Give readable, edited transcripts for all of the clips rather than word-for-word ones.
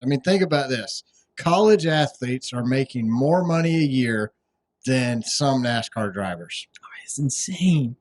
I mean, think about this. College athletes are making more money a year than some NASCAR drivers. Oh, it's insane.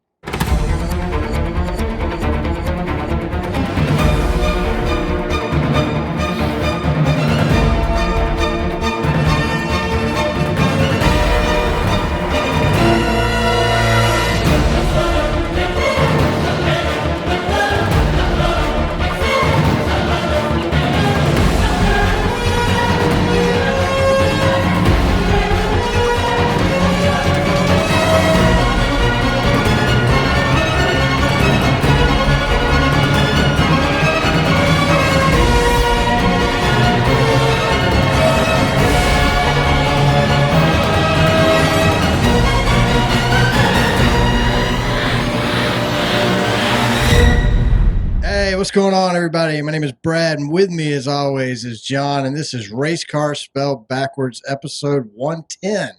Hey, what's going on, everybody? My name is Brad, and with me, as always, is John, and this is Race Car Spelled Backwards, episode 110.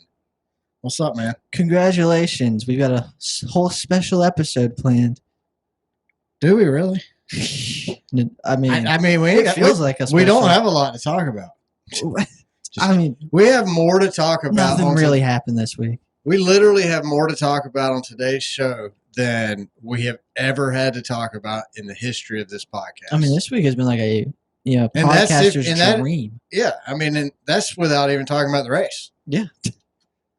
What's up, man? Congratulations. We've got a whole special episode planned. Do we really? I mean, it feels like a special. We don't have a lot to talk about. We have more to talk about. Nothing really happened this week. We literally have more to talk about on today's show than we have ever had to talk about in the history of this podcast. I mean, this week has been like a podcaster's dream. Yeah, I mean, and that's without even talking about the race. Yeah.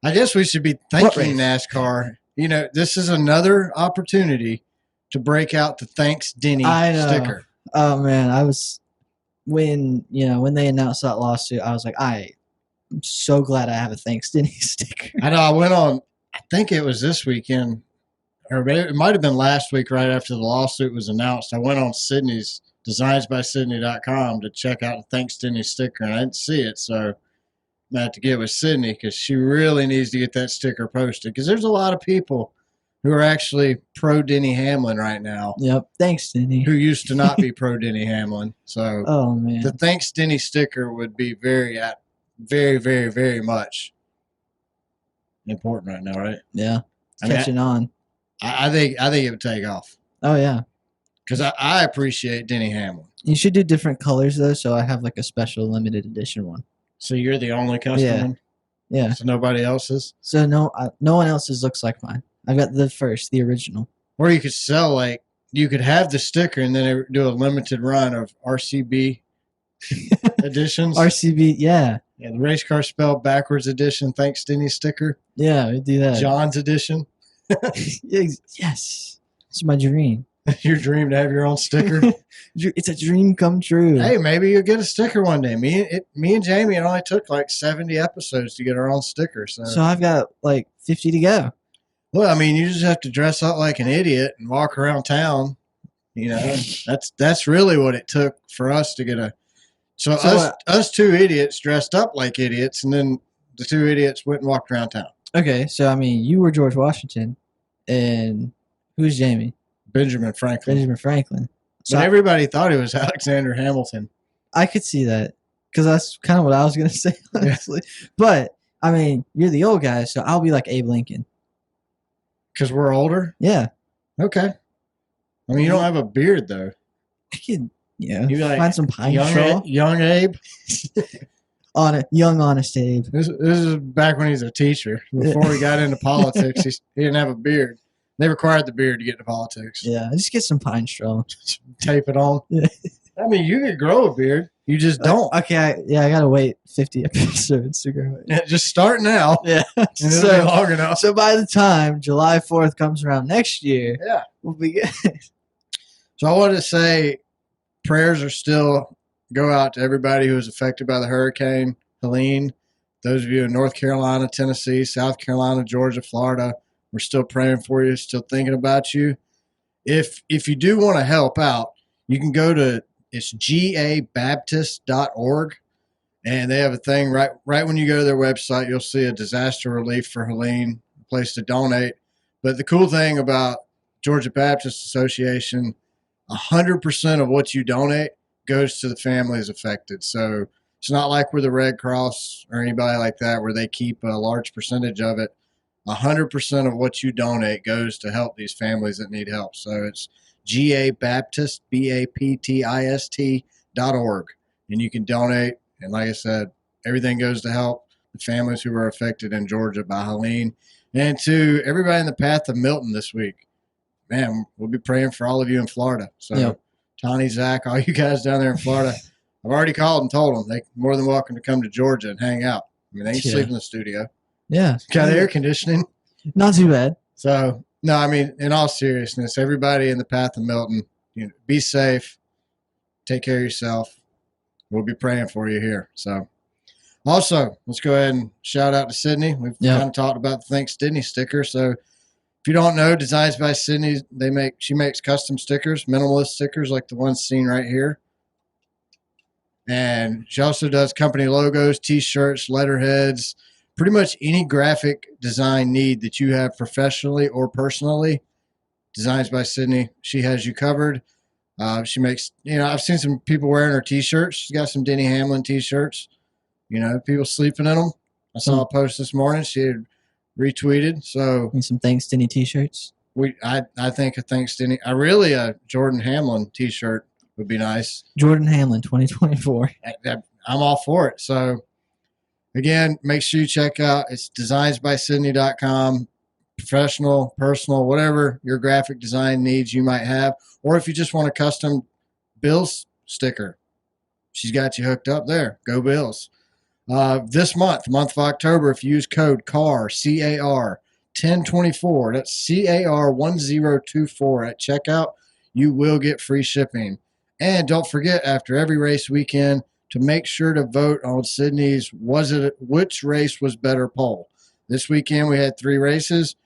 I guess we should be thanking NASCAR. You know, this is another opportunity to break out the Thanks Denny sticker. Oh man, when they announced that lawsuit, I was like, I'm so glad I have a Thanks Denny sticker. I know. I went on, I think it was this weekend, or it might have been last week right after the lawsuit was announced. I went on Sydney's designsbysydney.com to check out the Thanks Denny sticker, and I didn't see it, so I had to get with Sydney because she really needs to get that sticker posted, because there's a lot of people who are actually pro Denny Hamlin right now. Yep. Thanks, Denny. Who used to not be pro Denny Hamlin. So oh man, the Thanks Denny sticker would be very, very, very much important right now, right? Yeah. Catching on. I think it would take off. Oh yeah. Because I appreciate Denny Hamlin. You should do different colors though, so I have like a special limited edition one. So you're the only custom one? Yeah. So nobody else's? So no one else's looks like mine. I've got the original. Or you could sell, you could have the sticker and then do a limited run of RCB editions. RCB, yeah. Yeah, the Race Car Spelled Backwards edition, Thanks Denny sticker. Yeah, we do that. John's edition. Yes. It's my dream. Your dream to have your own sticker? It's a dream come true. Hey, maybe you'll get a sticker one day. Me and Jamie, it only took 70 episodes to get our own sticker. So I've got 50 to go. Well, I mean, you just have to dress up like an idiot and walk around town. You know, that's really what it took for us to get a. So us two idiots dressed up like idiots, and then the two idiots went and walked around town. Okay, so I mean, you were George Washington, and who's Jamie? Benjamin Franklin. So but everybody thought it was Alexander Hamilton. I could see that, because that's kind of what I was going to say, honestly. Yeah. But, I mean, you're the old guy, so I'll be like Abe Lincoln. Because we're older? Yeah. Okay. I mean, you don't have a beard, though. I could, find some pine straw. Young Abe? Young, honest Abe. This is back when he was a teacher. Before he got into politics, he didn't have a beard. They required the beard to get into politics. Yeah, just get some pine straw. Tape it on. Yeah. I mean, you could grow a beard. You just don't. Okay, I got to wait 50 episodes to grow it. Yeah, just start now. Yeah. And it'll be long enough. So by the time July 4th comes around next year, we'll be good. So I wanted to say prayers are still go out to everybody who was affected by the hurricane Helene. Those of you in North Carolina, Tennessee, South Carolina, Georgia, Florida, we're still praying for you, still thinking about you. If you do want to help out, you can go to gabaptist.org, and they have a thing right when you go to their website, you'll see a disaster relief for Helene, a place to donate. But the cool thing about Georgia Baptist Association, 100% of what you donate goes to the families affected. So it's not like we're the Red Cross or anybody like that where they keep a large percentage of it. 100% of what you donate goes to help these families that need help. So it's gabaptist.org. and you can donate. And like I said, everything goes to help the families who were affected in Georgia by Helene. And to everybody in the path of Milton this week, man, we'll be praying for all of you in Florida. So, Yep. Tony, Zach, all you guys down there in Florida, I've already called and told them they're more than welcome to come to Georgia and hang out. I mean, they can sleep in the studio. Yeah. Got air conditioning. Not too bad. So, no, I mean, in all seriousness, everybody in the path of Milton, be safe, take care of yourself. We'll be praying for you here. So, also, let's go ahead and shout out to Sydney. We've kind of talked about the Thanks Sydney sticker. So, if you don't know, Designs by Sydney, she makes custom stickers, minimalist stickers like the ones seen right here. And she also does company logos, T-shirts, letterheads, pretty much any graphic design need that you have professionally or personally. Designs by Sydney, she has you covered. She makes, I've seen some people wearing her T-shirts. She's got some Denny Hamlin T-shirts. People sleeping in them. I saw a post this morning. She had retweeted. So and some Thanks Denny T-shirts. I think a Thanks Denny. A Jordan Hamlin T-shirt would be nice. Jordan Hamlin 2024. I'm all for it. So again, make sure you check out. It's designsbysydney.com. Professional, personal, whatever your graphic design needs you might have, or if you just want a custom Bills sticker, she's got you hooked up there. Go Bills. This month, the month of October, if you use code CAR, C-A-R, 1024, that's C-A-R 1024 at checkout, you will get free shipping. And don't forget, after every race weekend, to make sure to vote on Sydney's which race was better poll. This weekend, we had 3 races.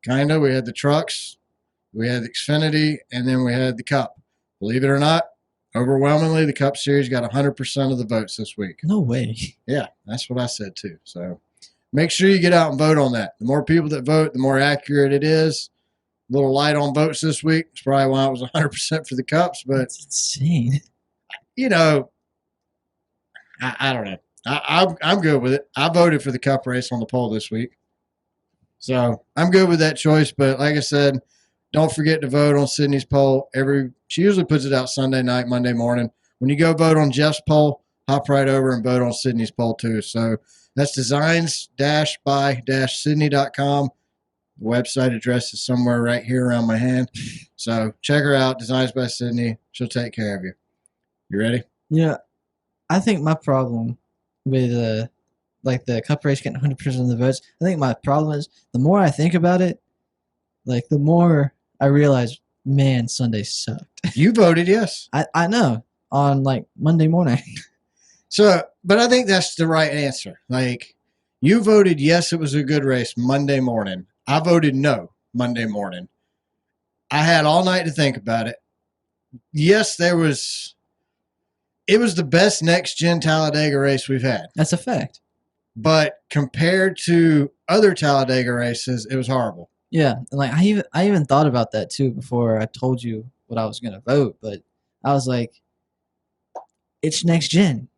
We had the trucks, we had the Xfinity, and then we had the Cup. Believe it or not, overwhelmingly, the Cup Series got 100% of the votes this week. No way. Yeah, that's what I said too. So make sure you get out and vote on that. The more people that vote, the more accurate it is. A little light on votes this week. That's probably why it was 100% for the Cups. But that's insane. I don't know. I'm good with it. I voted for the Cup race on the poll this week. So I'm good with that choice. But like I said, don't forget to vote on Sydney's poll. She usually puts it out Sunday night, Monday morning. When you go vote on Jeff's poll, hop right over and vote on Sydney's poll too. So that's designs-by-sydney.com. The website address is somewhere right here around my hand. So check her out, Designs by Sydney. She'll take care of you. You ready? Yeah. I think my problem with the Cup race getting 100% of the votes, I think my problem is the more I think about it, the more I realize, man, Sunday sucked. You voted yes. I know, on Monday morning. So, but I think that's the right answer. You voted yes, it was a good race Monday morning. I voted no Monday morning. I had all night to think about it. Yes, it was the best next-gen Talladega race we've had. That's a fact. But compared to other Talladega races, it was horrible. Yeah, and I even thought about that too before I told you what I was gonna vote. But I was like, it's next gen.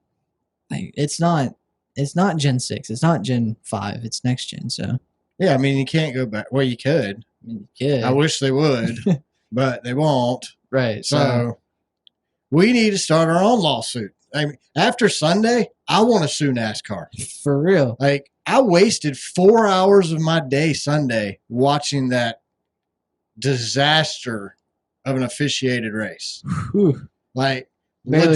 It's not Gen 6. It's not Gen 5. It's next gen. So yeah, I mean you can't go back. Well, you could. You could. I wish they would, but they won't. Right. So we need to start our own lawsuit. I mean, after Sunday, I want to sue NASCAR. For real. I wasted 4 hours of my day Sunday watching that disaster of an officiated race. Whew. Legit.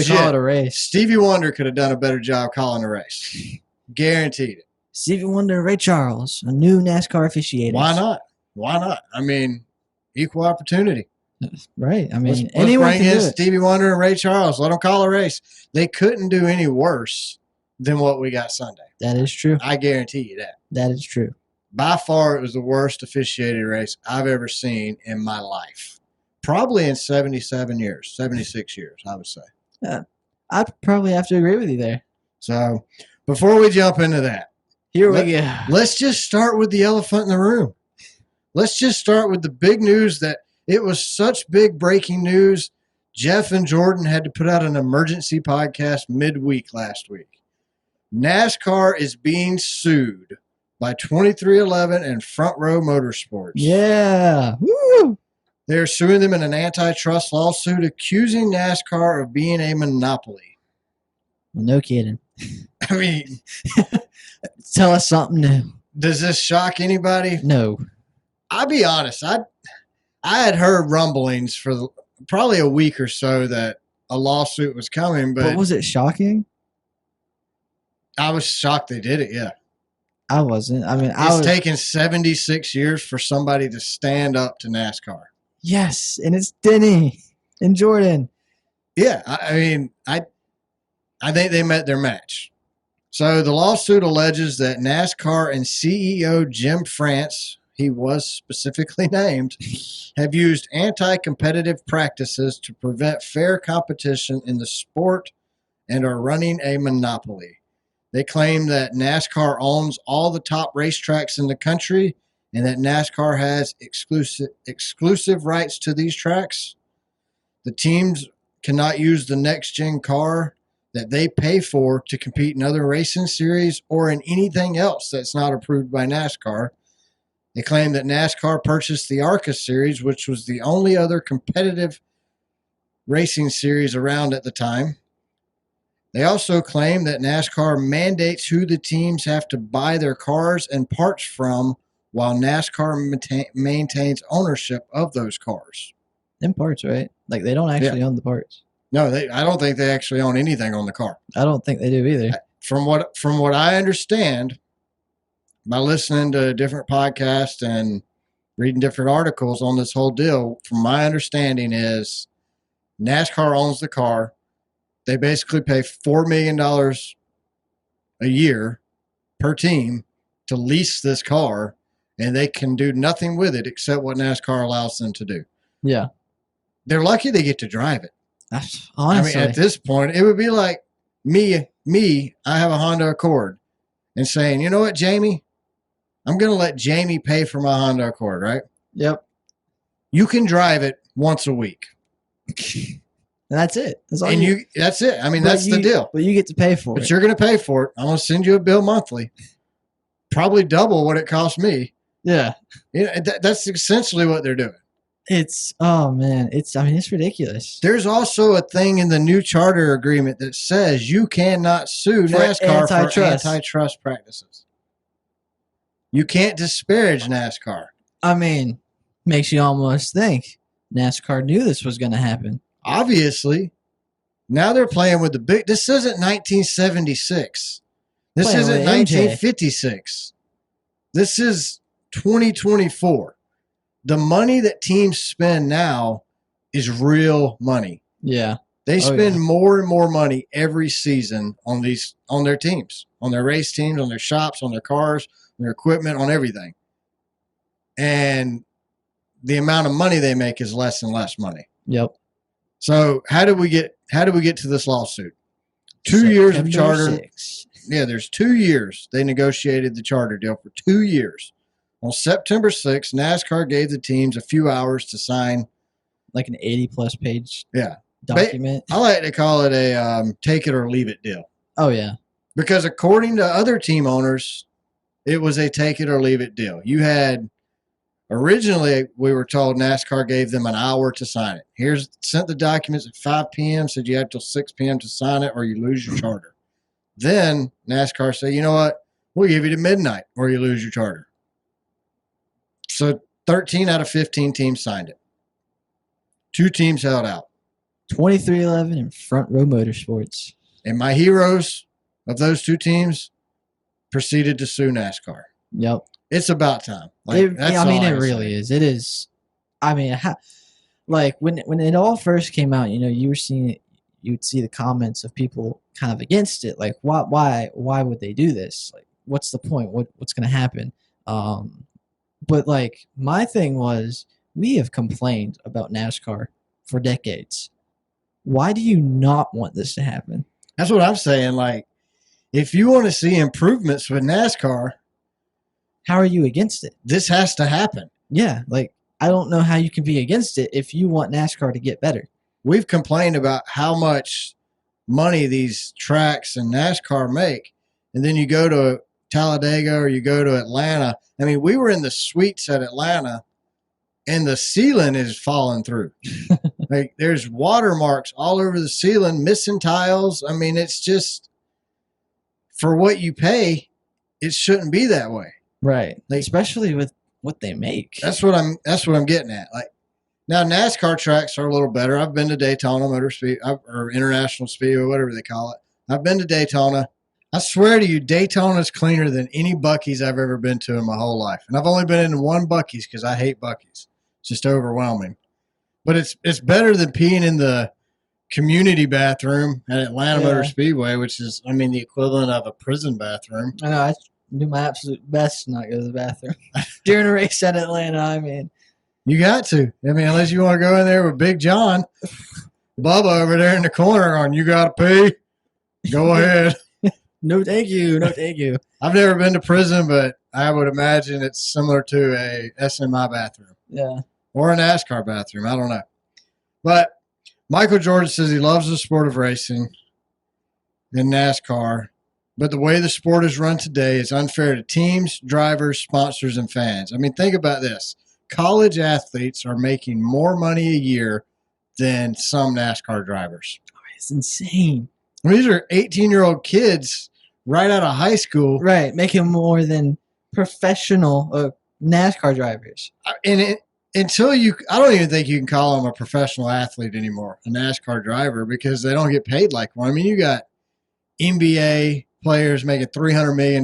Call it a race. Stevie Wonder could have done a better job calling a race. Guaranteed it. Stevie Wonder and Ray Charles, a new NASCAR officiator. Why not? I mean, equal opportunity. Right. I mean, let's anyone bring can in do it. Stevie Wonder and Ray Charles. Let them call a race. They couldn't do any worse than what we got Sunday. That is true. I guarantee you that. That is true. By far, it was the worst officiated race I've ever seen in my life. Probably in 76 years, I would say. Yeah, I'd probably have to agree with you there. So, before we jump into that, here we go. Let's just start with the elephant in the room. Let's just start with the big news that it was such big breaking news. Jeff and Jordan had to put out an emergency podcast midweek last week. NASCAR is being sued by 2311 and Front Row Motorsports. Yeah. Woo! They're suing them in an antitrust lawsuit accusing NASCAR of being a monopoly. Well, no kidding. I mean, Tell us something new. does this shock anybody? No. I'll be honest. I had heard rumblings for probably a week or so that a lawsuit was coming, but was it shocking? I was shocked they did it. Yeah. I wasn't. I mean, It's taken 76 years for somebody to stand up to NASCAR. Yes, and it's Denny and Jordan. Yeah, I mean, I think they met their match. So the lawsuit alleges that NASCAR and CEO Jim France, he was specifically named, have used anti-competitive practices to prevent fair competition in the sport and are running a monopoly. They claim that NASCAR owns all the top racetracks in the country and that NASCAR has exclusive rights to these tracks. The teams cannot use the next-gen car that they pay for to compete in other racing series or in anything else that's not approved by NASCAR. They claim that NASCAR purchased the ARCA series, which was the only other competitive racing series around at the time. They also claim that NASCAR mandates who the teams have to buy their cars and parts from, while NASCAR maintains ownership of those cars. Them parts, right? Like, they don't actually own the parts. No, I don't think they actually own anything on the car. I don't think they do either. From what I understand, by listening to different podcasts and reading different articles on this whole deal, from my understanding is NASCAR owns the car. They basically pay $4 million a year per team to lease this car, and they can do nothing with it except what NASCAR allows them to do. Yeah. They're lucky they get to drive it. Honestly. I mean, at this point, it would be like me, I have a Honda Accord, and saying, you know what, Jamie? I'm going to let Jamie pay for my Honda Accord, right? Yep. You can drive it once a week. That's it. That's all. That's it. I mean, that's the deal. But you get to pay for it. But you're going to pay for it. I'm going to send you a bill monthly, probably double what it cost me. Yeah. That's essentially what they're doing. Oh man, it's ridiculous. There's also a thing in the new charter agreement that says you cannot sue NASCAR for antitrust practices. You can't disparage NASCAR. I mean, makes you almost think NASCAR knew this was going to happen. Obviously, now they're playing with the big. This isn't 1976. This isn't 1956. This is 2024. The money that teams spend now is real money. Yeah. They spend more and more money every season on their teams, on their race teams, on their shops, on their cars, on their equipment, on everything. And the amount of money they make is less and less money. Yep. So how do we get to this lawsuit? 2 years of charter. 6. Yeah, there's 2 years. They negotiated the charter deal for 2 years. On September 6th, NASCAR gave the teams a few hours to sign. Like an 80-plus page document. I like to call it a take it or leave it deal. Oh, yeah. Because according to other team owners, it was a take it or leave it deal. You had originally, we were told NASCAR gave them an hour to sign it. Sent the documents at 5 p.m., said you have till 6 p.m. to sign it or you lose your charter. Then NASCAR said, you know what? We'll give you to midnight or you lose your charter. So 13 out of 15 teams signed it. 2 teams held out. 23-11 and Front Row Motorsports. And my heroes of those 2 teams proceeded to sue NASCAR. Yep. It's about time. It really is. It is. I mean, when it all first came out, you were seeing it. You would see the comments of people kind of against it. Like, why would they do this? Like, what's the point? What's going to happen? But like, my thing was, we have complained about NASCAR for decades. Why do you not want this to happen? That's what I'm saying. Like, if you want to see improvements with NASCAR, how are you against it? This has to happen. Yeah, like, I don't know how you can be against it if you want NASCAR to get better. We've complained about how much money these tracks and NASCAR make, and then you go to Talladega or you go to Atlanta. I mean, we were in the suites at Atlanta and the ceiling is falling through. Like there's watermarks all over the ceiling, missing tiles. I mean, it's just for what you pay, it shouldn't be that way. Right. Like, especially with what they make. That's what I'm getting at. Like now NASCAR tracks are a little better. I've been to Daytona Motor Speed or International Speed or whatever they call it. I've been to Daytona. I swear to you, Daytona's cleaner than any Buc-ee's I've ever been to in my whole life. And I've only been in one Buc-ee's because I hate Buc-ee's. It's just overwhelming. But it's better than peeing in the community bathroom at Atlanta Motor Speedway, which is, I mean, the equivalent of a prison bathroom. I know. I do my absolute best to not go to the bathroom during a race at Atlanta. I mean, you got to. I mean, unless you want to go in there with Big John, Bubba over there in the corner on, you got to pee. Go ahead. No, thank you. No, thank you. I've never been to prison, but I would imagine it's similar to a SMI bathroom. Yeah. Or a NASCAR bathroom. I don't know. But Michael Jordan says he loves the sport of racing in NASCAR, but the way the sport is run today is unfair to teams, drivers, sponsors, and fans. I mean, think about this. College athletes are making more money a year than some NASCAR drivers. Oh, it's insane. I mean, these are 18-year-old kids right out of high school. Right, making more than professional NASCAR drivers. And I don't even think you can call them a professional athlete anymore, a NASCAR driver, because they don't get paid like one. I mean, you got NBA players making $300 million.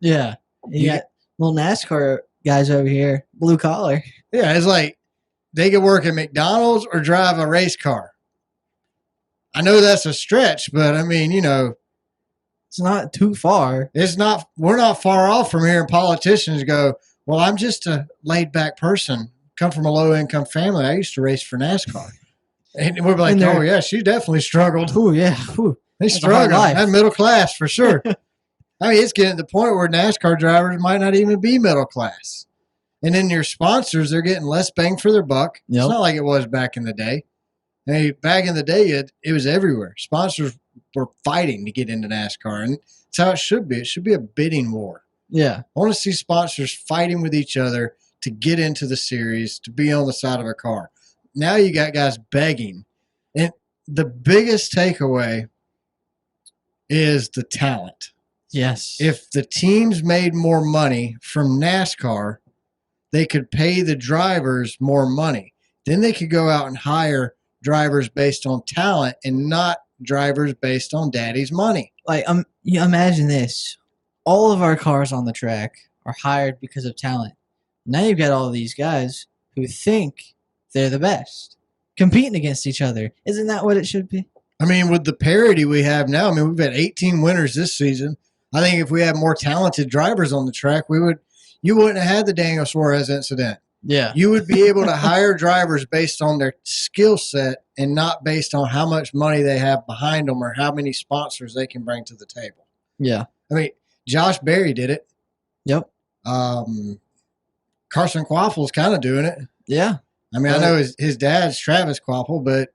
Yeah. You got little NASCAR guys over here, blue collar. Yeah, it's like they could work at McDonald's or drive a race car. I know that's a stretch, but I mean, you know, it's not too far. We're not far off from hearing politicians go, well, I'm just a laid back person, come from a low income family. I used to race for NASCAR. And we're like, oh yeah, she definitely struggled. Oh yeah. Ooh, they struggled. That middle class for sure. I mean, it's getting to the point where NASCAR drivers might not even be middle class. And then your sponsors, they're getting less bang for their buck. Yep. It's not like it was back in the day. Hey, back in the day, it was everywhere. Sponsors were fighting to get into NASCAR, and that's how it should be. It should be a bidding war. Yeah. I want to see sponsors fighting with each other to get into the series, to be on the side of a car. Now you got guys begging. And the biggest takeaway is the talent. Yes. If the teams made more money from NASCAR, they could pay the drivers more money. Then they could go out and hire drivers based on talent and not drivers based on daddy's money. Like, you imagine this. All of our cars on the track are hired because of talent. Now you've got all these guys who think they're the best, competing against each other. Isn't that what it should be? I mean, with the parity we have now, I mean, we've had 18 winners this season. I think if we had more talented drivers on the track, you wouldn't have had the Daniel Suarez incident. Yeah. You would be able to hire drivers based on their skill set and not based on how much money they have behind them or how many sponsors they can bring to the table. Yeah. I mean, Josh Berry did it. Yep. Carson Quaffel's kind of doing it. Yeah. I mean, I know his dad's Travis Quaffel, but,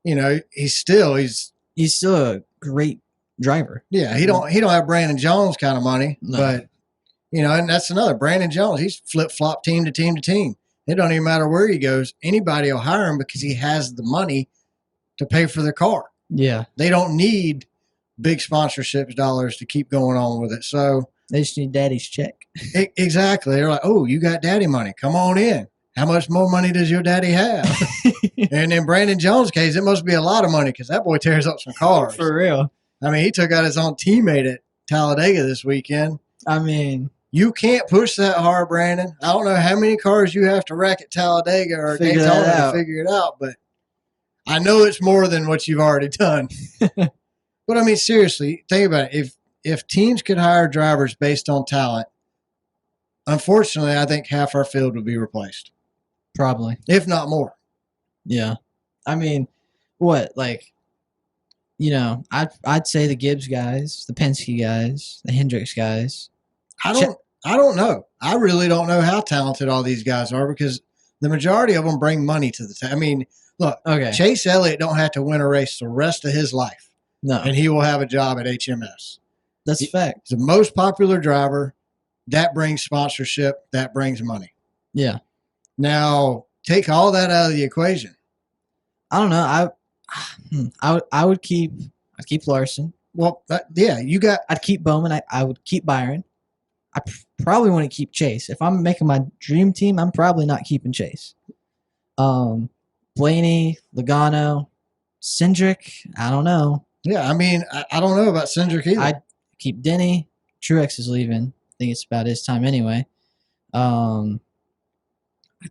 you know, he's still a great driver. Yeah, he don't have Brandon Jones kind of money, but you know, and that's another Brandon Jones. He's flip flop team to team to team. It don't even matter where he goes. Anybody will hire him because he has the money to pay for the car. Yeah, they don't need big sponsorship dollars to keep going on with it. So they just need daddy's check. Exactly. They're like, oh, you got daddy money. Come on in. How much more money does your daddy have? And in Brandon Jones' case, it must be a lot of money because that boy tears up some cars. For real. I mean, he took out his own teammate at Talladega this weekend. I mean, you can't push that hard, Brandon. I don't know how many cars you have to wreck at Talladega or Daytona to figure it out, but I know it's more than what you've already done. But I mean, seriously, think about it. If teams could hire drivers based on talent, unfortunately, I think half our field would be replaced. Probably. If not more. Yeah. I mean, what, like, you know, I'd say the Gibbs guys, the Penske guys, the Hendricks guys. I don't know. I really don't know how talented all these guys are because the majority of them bring money to the team. I mean, look, Chase Elliott don't have to win a race the rest of his life. No. And he will have a job at HMS. That's a fact. He's the most popular driver. That brings sponsorship. That brings money. Yeah. Now, take all that out of the equation. I don't know. I would keep Larson. Well, yeah, you got. I'd keep Bowman. I would keep Byron. I probably want to keep Chase. If I'm making my dream team, I'm probably not keeping Chase. Blaney, Logano, Cindric, I don't know. Yeah, I mean, I don't know about Cindric either. I'd keep Denny. Truex is leaving. I think it's about his time anyway. I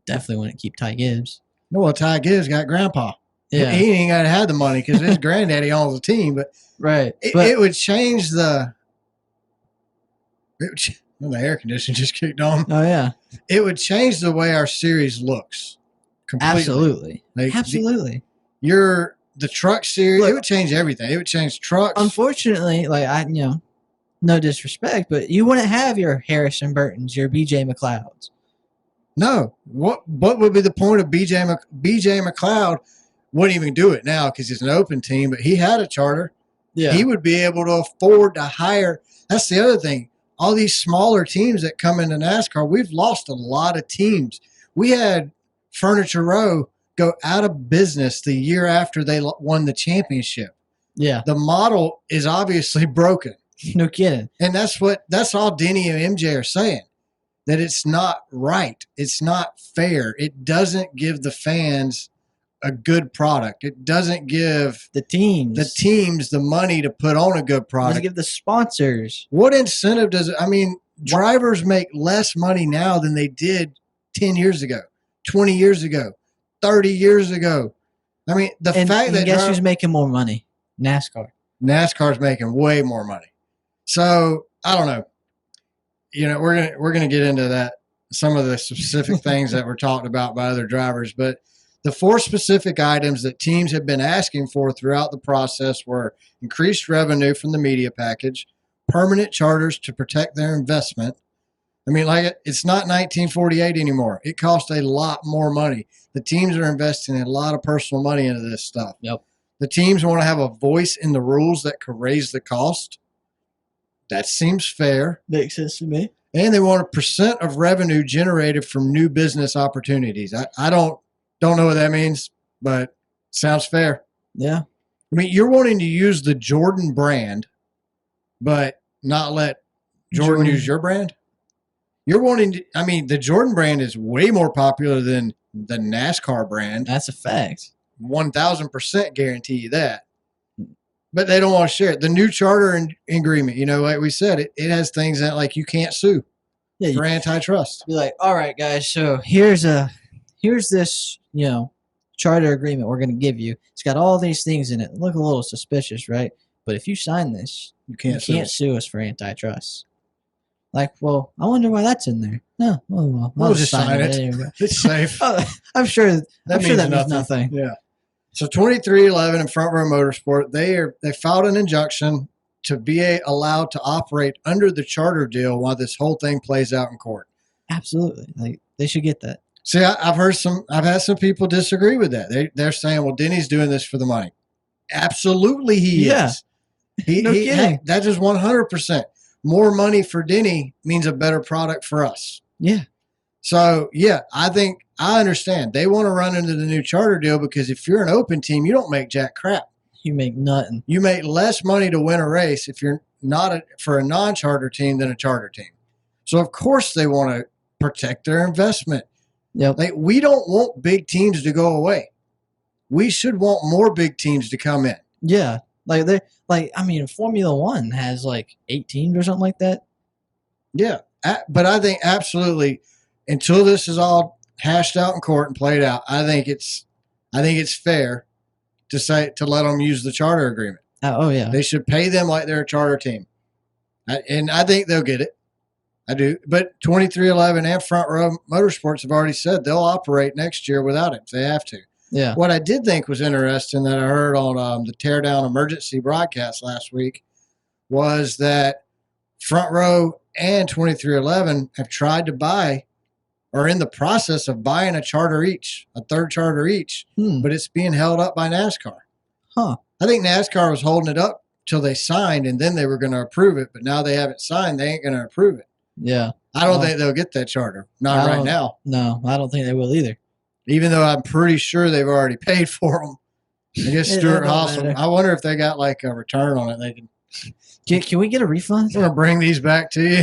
definitely want to keep Ty Gibbs. No, well, Ty Gibbs got grandpa. Yeah. He ain't got to have the money because his granddaddy owns the team. But right. It would change the. The air conditioner just kicked on. Oh, yeah. It would change the way our series looks. Completely. Absolutely. Like Absolutely. The truck series, it would change everything. It would change trucks. Unfortunately, no disrespect, but you wouldn't have your Harrison Burtons, your BJ McLeods. No. What would be the point of BJ McLeod? Wouldn't even do it now because he's an open team, but he had a charter. Yeah. He would be able to afford to hire. That's the other thing. All these smaller teams that come into NASCAR, we've lost a lot of teams. We had Furniture Row go out of business the year after they won the championship. Yeah. The model is obviously broken. No kidding. And that's all Denny and MJ are saying, that it's not right. It's not fair. It doesn't give the fans a good product. It doesn't give the teams the money to put on a good product. Doesn't give the sponsors. What incentive does it? I mean, drivers make less money now than they did 10 years ago, 20 years ago, 30 years ago. I mean, guess who's making more money? NASCAR. NASCAR's making way more money. So I don't know. We're gonna get into that, some of the specific things that were talked about by other drivers, but the 4 specific items that teams have been asking for throughout the process were increased revenue from the media package, permanent charters to protect their investment. I mean, it's not 1948 anymore. It costs a lot more money. The teams are investing a lot of personal money into this stuff. Yep. The teams want to have a voice in the rules that could raise the cost. That seems fair. Makes sense to me. And they want a percent of revenue generated from new business opportunities. I don't know what that means, but sounds fair. Yeah. I mean, you're wanting to use the Jordan brand, but not let Jordan use your brand? You're wanting to, I mean, the Jordan brand is way more popular than the NASCAR brand. That's a fact. 1,000% guarantee you that. But they don't want to share it. The new charter agreement, like we said, it has things that like you can't sue for antitrust. Be like, all right, guys, so here's this, charter agreement we're going to give you. It's got all these things in it. Look a little suspicious, right? But if you sign this, you can't sue us for antitrust. Like, well, I wonder why that's in there. No, well, we'll just sign it. Anyway. It's safe. I'm sure that means nothing. Yeah. So 2311 and Front Row Motorsport, they filed an injunction to be allowed to operate under the charter deal while this whole thing plays out in court. Absolutely. Like, they should get that. See, I've had some people disagree with that. They're saying, well, Denny's doing this for the money. Absolutely he is. No kidding. That is 100%. More money for Denny means a better product for us. Yeah. So, yeah, I understand. They want to run into the new charter deal because if you're an open team, you don't make jack crap. You make nothing. You make less money to win a race if you're not for a non-charter team than a charter team. So, of course, they want to protect their investment. Yep. Like, we don't want big teams to go away. We should want more big teams to come in. Yeah. Formula One has like 8 teams or something like that. Yeah. But I think absolutely, until this is all hashed out in court and played out, I think it's fair to let them use the charter agreement. Oh yeah. They should pay them like they're a charter team. And I think they'll get it. I do. But 2311 and Front Row Motorsports have already said they'll operate next year without it if they have to. Yeah. What I did think was interesting that I heard on the Teardown Emergency broadcast last week was that Front Row and 2311 have tried to buy or in the process of buying a third charter each, but it's being held up by NASCAR. Huh. I think NASCAR was holding it up till they signed and then they were going to approve it, but now they haven't signed. They ain't going to approve it. Yeah. I don't Well, think they'll get that charter. I Not right don't- now. No, I don't think they will either. Even though I'm pretty sure they've already paid for them. I guess It Stuart don't Haas. matter. I wonder if they got like a return on it. They Can we get a refund? can bring these back to you.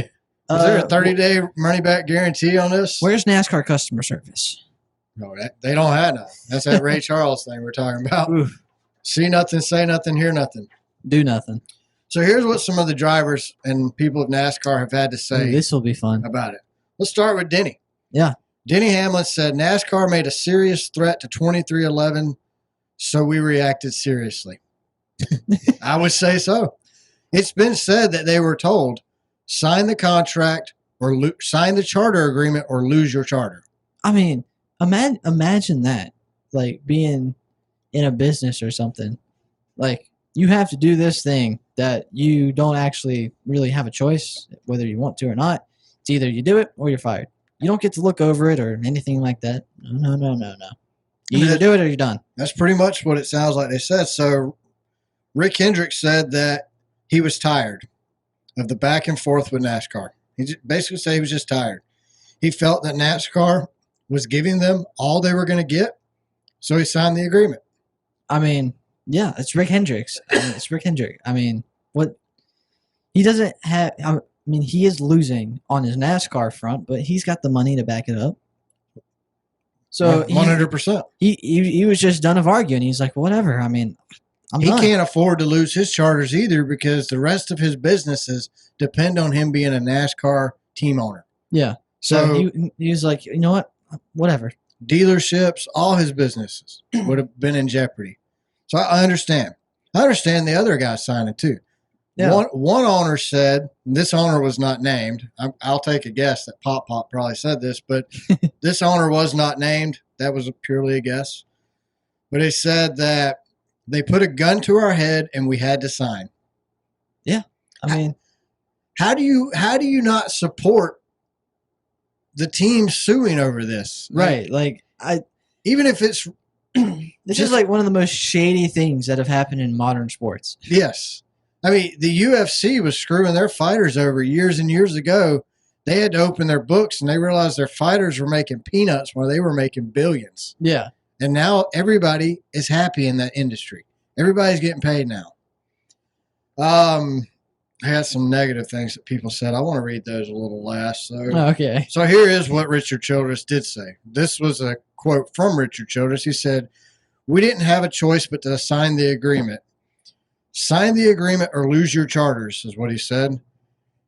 Is there a 30-day money back guarantee on this? Where's NASCAR customer service? No, they don't have none. That's that Ray Charles thing we're talking about. Oof. See nothing, say nothing, hear nothing. Do nothing. So here's what some of the drivers and people of NASCAR have had to say This will be fun. about it. Let's start with Denny. Yeah. Denny Hamlin said NASCAR made a serious threat to 2311, so we reacted seriously. I would say so. It's been said that they were told, sign the contract or sign the charter agreement or lose your charter. I mean, imagine that, like being in a business or something. Like you have to do this thing that you don't actually really have a choice whether you want to or not. It's either you do it or you're fired. You don't get to look over it or anything like that. No. You either do it or you're done. That's pretty much what it sounds like they said. So Rick Hendricks said that he was tired of the back and forth with NASCAR. He basically said he was just tired. He felt that NASCAR was giving them all they were going to get, so he signed the agreement. I mean, yeah, it's Rick Hendricks. It's Rick Hendricks. I mean, what he doesn't have. I mean, he is losing on his NASCAR front, but he's got the money to back it up. So 100%. He was just done of arguing. He's like, whatever. I mean, He done. can't afford to lose his charters either because the rest of his businesses depend on him being a NASCAR team owner. Yeah. So he was like, you know what? Whatever. Dealerships, all his businesses would have been in jeopardy. So I understand. I understand the other guy signing too. Yeah. One owner said, this owner was not named. I'll take a guess that Pop probably said this, but this owner was not named. That was purely a guess. But he said that they put a gun to our head and we had to sign. Yeah. I mean, how do you not support the team suing over this? right. Even if it's This is like one of the most shady things that have happened in modern sports. yes. I mean, the UFC was screwing their fighters over years and years ago. They had to open their books and they realized their fighters were making peanuts while they were making billions. Yeah. And now everybody is happy in that industry. Everybody's getting paid now. I had some negative things that people said. I want to read those a little last. Okay. So here is what Richard Childress did say. This was a quote from Richard Childress. He said, "We didn't have a choice but to sign the agreement. Sign the agreement or lose your charters," is what he said.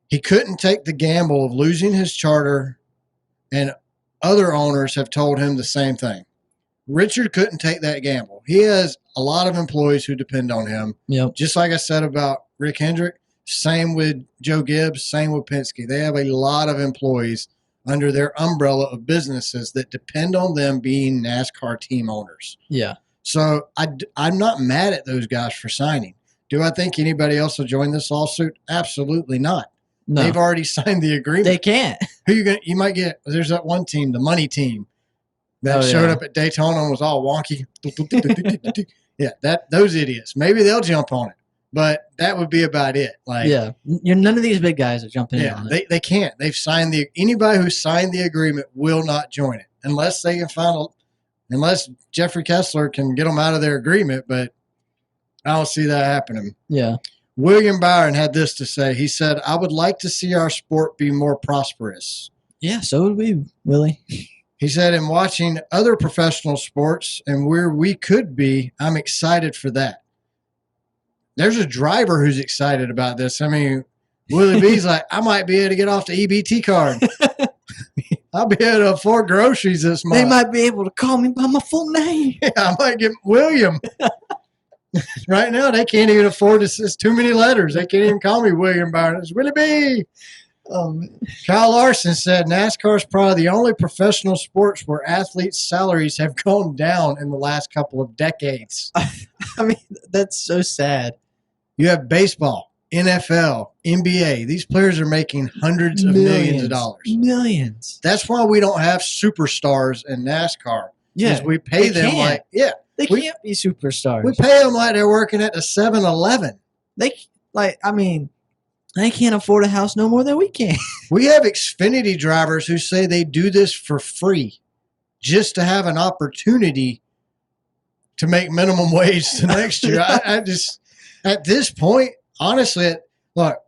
He couldn't take the gamble of losing his charter, and other owners have told him the same thing. Richard couldn't take that gamble. He has a lot of employees who depend on him. Yep. Just like I said about Rick Hendrick, same with Joe Gibbs, same with Penske. They have a lot of employees under their umbrella of businesses that depend on them being NASCAR team owners. Yeah. So I'm not mad at those guys for signing. Do I think anybody else will join this lawsuit? Absolutely not. No. They've already signed the agreement. They can't. Who you might get? There's that one team, the money team, that showed up at Daytona and was all wonky. Yeah, those idiots. Maybe they'll jump on it, but that would be about it. Yeah, none of these big guys are jumping in on it. They can't. They've signed anybody who signed the agreement will not join it unless they can unless Jeffrey Kessler can get them out of their agreement. But I don't see that happening. Yeah. William Byron had this to say. He said, "I would like to see our sport be more prosperous." Yeah, so would we, Willie. He said, "In watching other professional sports and where we could be, I'm excited for that." There's a driver who's excited about this. I mean, Willie B's like, I might be able to get off the EBT card. I'll be able to afford groceries this month. They might be able to call me by my full name. Yeah, I might get William. Right now, they can't even afford this. It's too many letters. They can't even call me William Byron. It's Willie B. Kyle Larson said, NASCAR is probably the only professional sports where athletes' salaries have gone down in the last couple of decades. I mean, that's so sad. You have baseball, NFL, NBA. These players are making hundreds of millions of dollars. Millions. That's why we don't have superstars in NASCAR. Yeah. We pay them can't. They can't be superstars. We pay them like they're working at the 7-Eleven. I mean, They can't afford a house no more than we can. We have Xfinity drivers who say they do this for free just to have an opportunity to make minimum wage the next year. I just, at this point, honestly, look,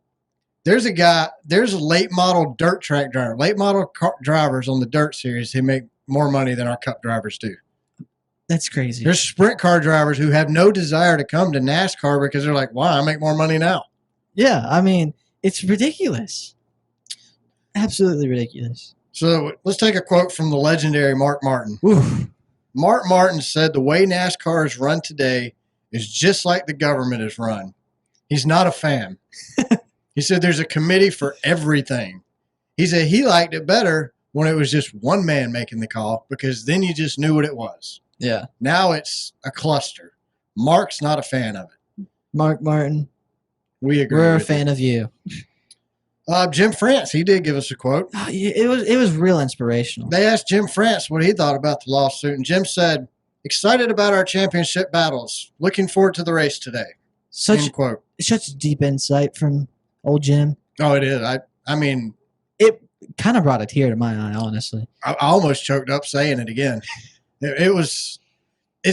there's a late model dirt track driver, late model drivers on the dirt series who make more money than our cup drivers do. That's crazy. There's sprint car drivers who have no desire to come to NASCAR because they're like, why? I make more money now. Yeah, I mean, it's ridiculous. Absolutely ridiculous. So let's take a quote from the legendary Mark Martin. Oof. Mark Martin said the way NASCAR is run today is just like the government is run. He's not a fan. He said there's a committee for everything. He said he liked it better when it was just one man making the call because then you just knew what it was. Yeah. Now it's a cluster. Mark's not a fan of it. Mark Martin, We agree. we're a fan of you. Jim France, he did give us a quote. Oh, yeah, it was real inspirational. They asked Jim France what he thought about the lawsuit, and Jim said, excited about our championship battles. Looking forward to the race today. End quote. Such deep insight from old Jim. Oh, it is. I mean, It kind of brought a tear to my eye, honestly. I almost choked up saying it again. It's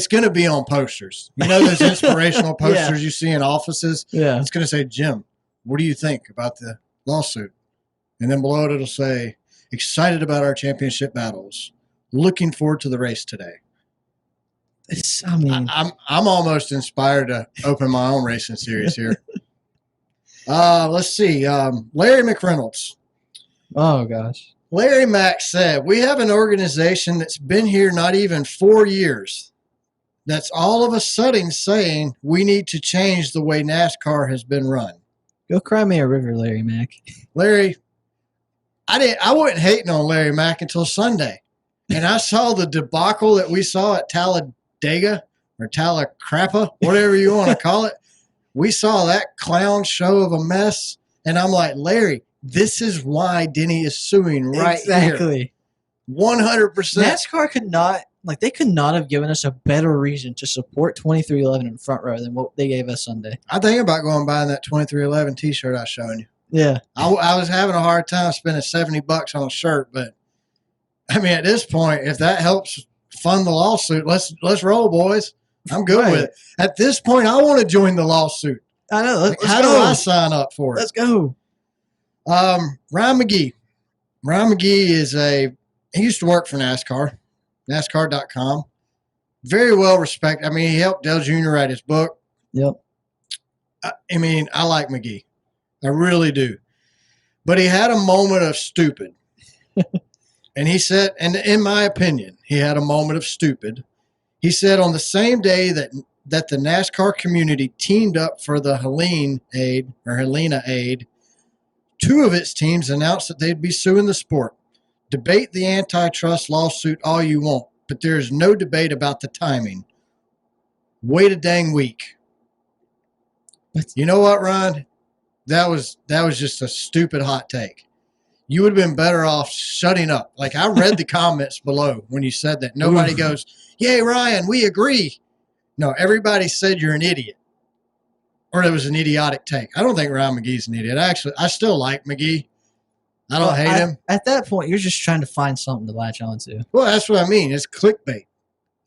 going to be on posters. You know those inspirational posters you see in offices? Yeah. It's going to say, Jim, what do you think about the lawsuit? And then below it, it'll say, excited about our championship battles. Looking forward to the race today. I'm almost inspired to open my own racing series here. Let's see. Larry McReynolds. Oh, gosh. Larry Mack said, we have an organization that's been here not even 4 years. That's all of a sudden saying we need to change the way NASCAR has been run. Go cry me a river, Larry Mack. Larry, I wasn't hating on Larry Mack until Sunday. And I saw the debacle that we saw at Talladega or Talacrappa, whatever you want to call it. We saw that clown show of a mess. And I'm like, Larry, this is why Denny is suing right here. Exactly. 100%. NASCAR could not have given us a better reason to support 2311 in front row than what they gave us Sunday. I think about going and buying that 2311 T-shirt I was showing you. Yeah. I was having a hard time spending $70 on a shirt, but I mean, at this point, if that helps fund the lawsuit, let's roll, boys. I'm good with it. At this point, I want to join the lawsuit. I know. Let's How go. do I sign up for it? Let's go. Ryan McGee. Ryan McGee he used to work for NASCAR, NASCAR.com. Very well respected. I mean, he helped Dale Jr. write his book. Yep. I mean, I like McGee. I really do. But he had a moment of stupid. And he said, and in my opinion, he had a moment of stupid. He said on the same day that the NASCAR community teamed up for the Helena Aid, two of its teams announced that they'd be suing the sport. Debate the antitrust lawsuit all you want, but there's no debate about the timing. Wait a dang week. You know what, Ron? That was just a stupid hot take. You would have been better off shutting up. Like, I read the comments below when you said that. Nobody goes, yay, Ryan, we agree. No, everybody said you're an idiot. Or it was an idiotic take. I don't think Ryan McGee's an idiot. I still like McGee. I don't hate him. At that point, you're just trying to find something to latch onto. Well, that's what I mean. It's clickbait.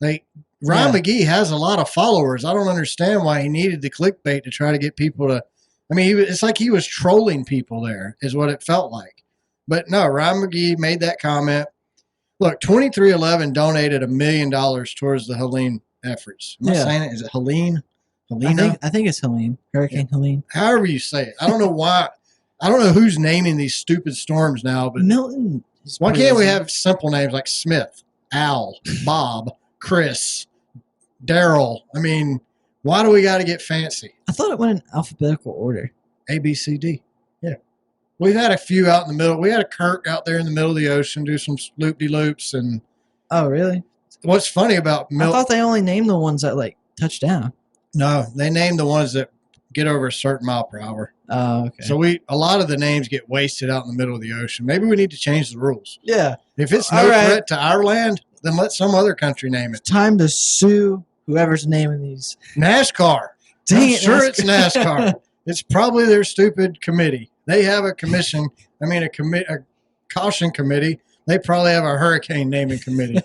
Like, Ryan McGee has a lot of followers. I don't understand why he needed the clickbait to try to get people to – I mean, it's like he was trolling people there is what it felt like. But no, Ryan McGee made that comment. Look, 2311 donated $1 million towards the Helene efforts. Am I saying it? Is it Helene? Helena? I think it's Helene. Hurricane Helene. However you say it. I don't know why. I don't know who's naming these stupid storms now, but Milton. Why can't we have simple names like Smith, Al, Bob, Chris, Daryl? I mean, why do we got to get fancy? I thought it went in alphabetical order. A, B, C, D. Yeah. We've had a few out in the middle. We had a Kirk out there in the middle of the ocean do some loop-de-loops. And oh, really? What's funny about Milton? I thought they only named the ones that, like, touch down. No, they named the ones that get over a certain mile per hour. Oh, okay. So a lot of the names get wasted out in the middle of the ocean. Maybe we need to change the rules. Yeah. If it's no threat to our land, then let some other country name it. It's time to sue whoever's naming these. NASCAR. I'm sure it's NASCAR. It's probably their stupid committee. They have a commission. I mean, a caution committee. They probably have a hurricane naming committee.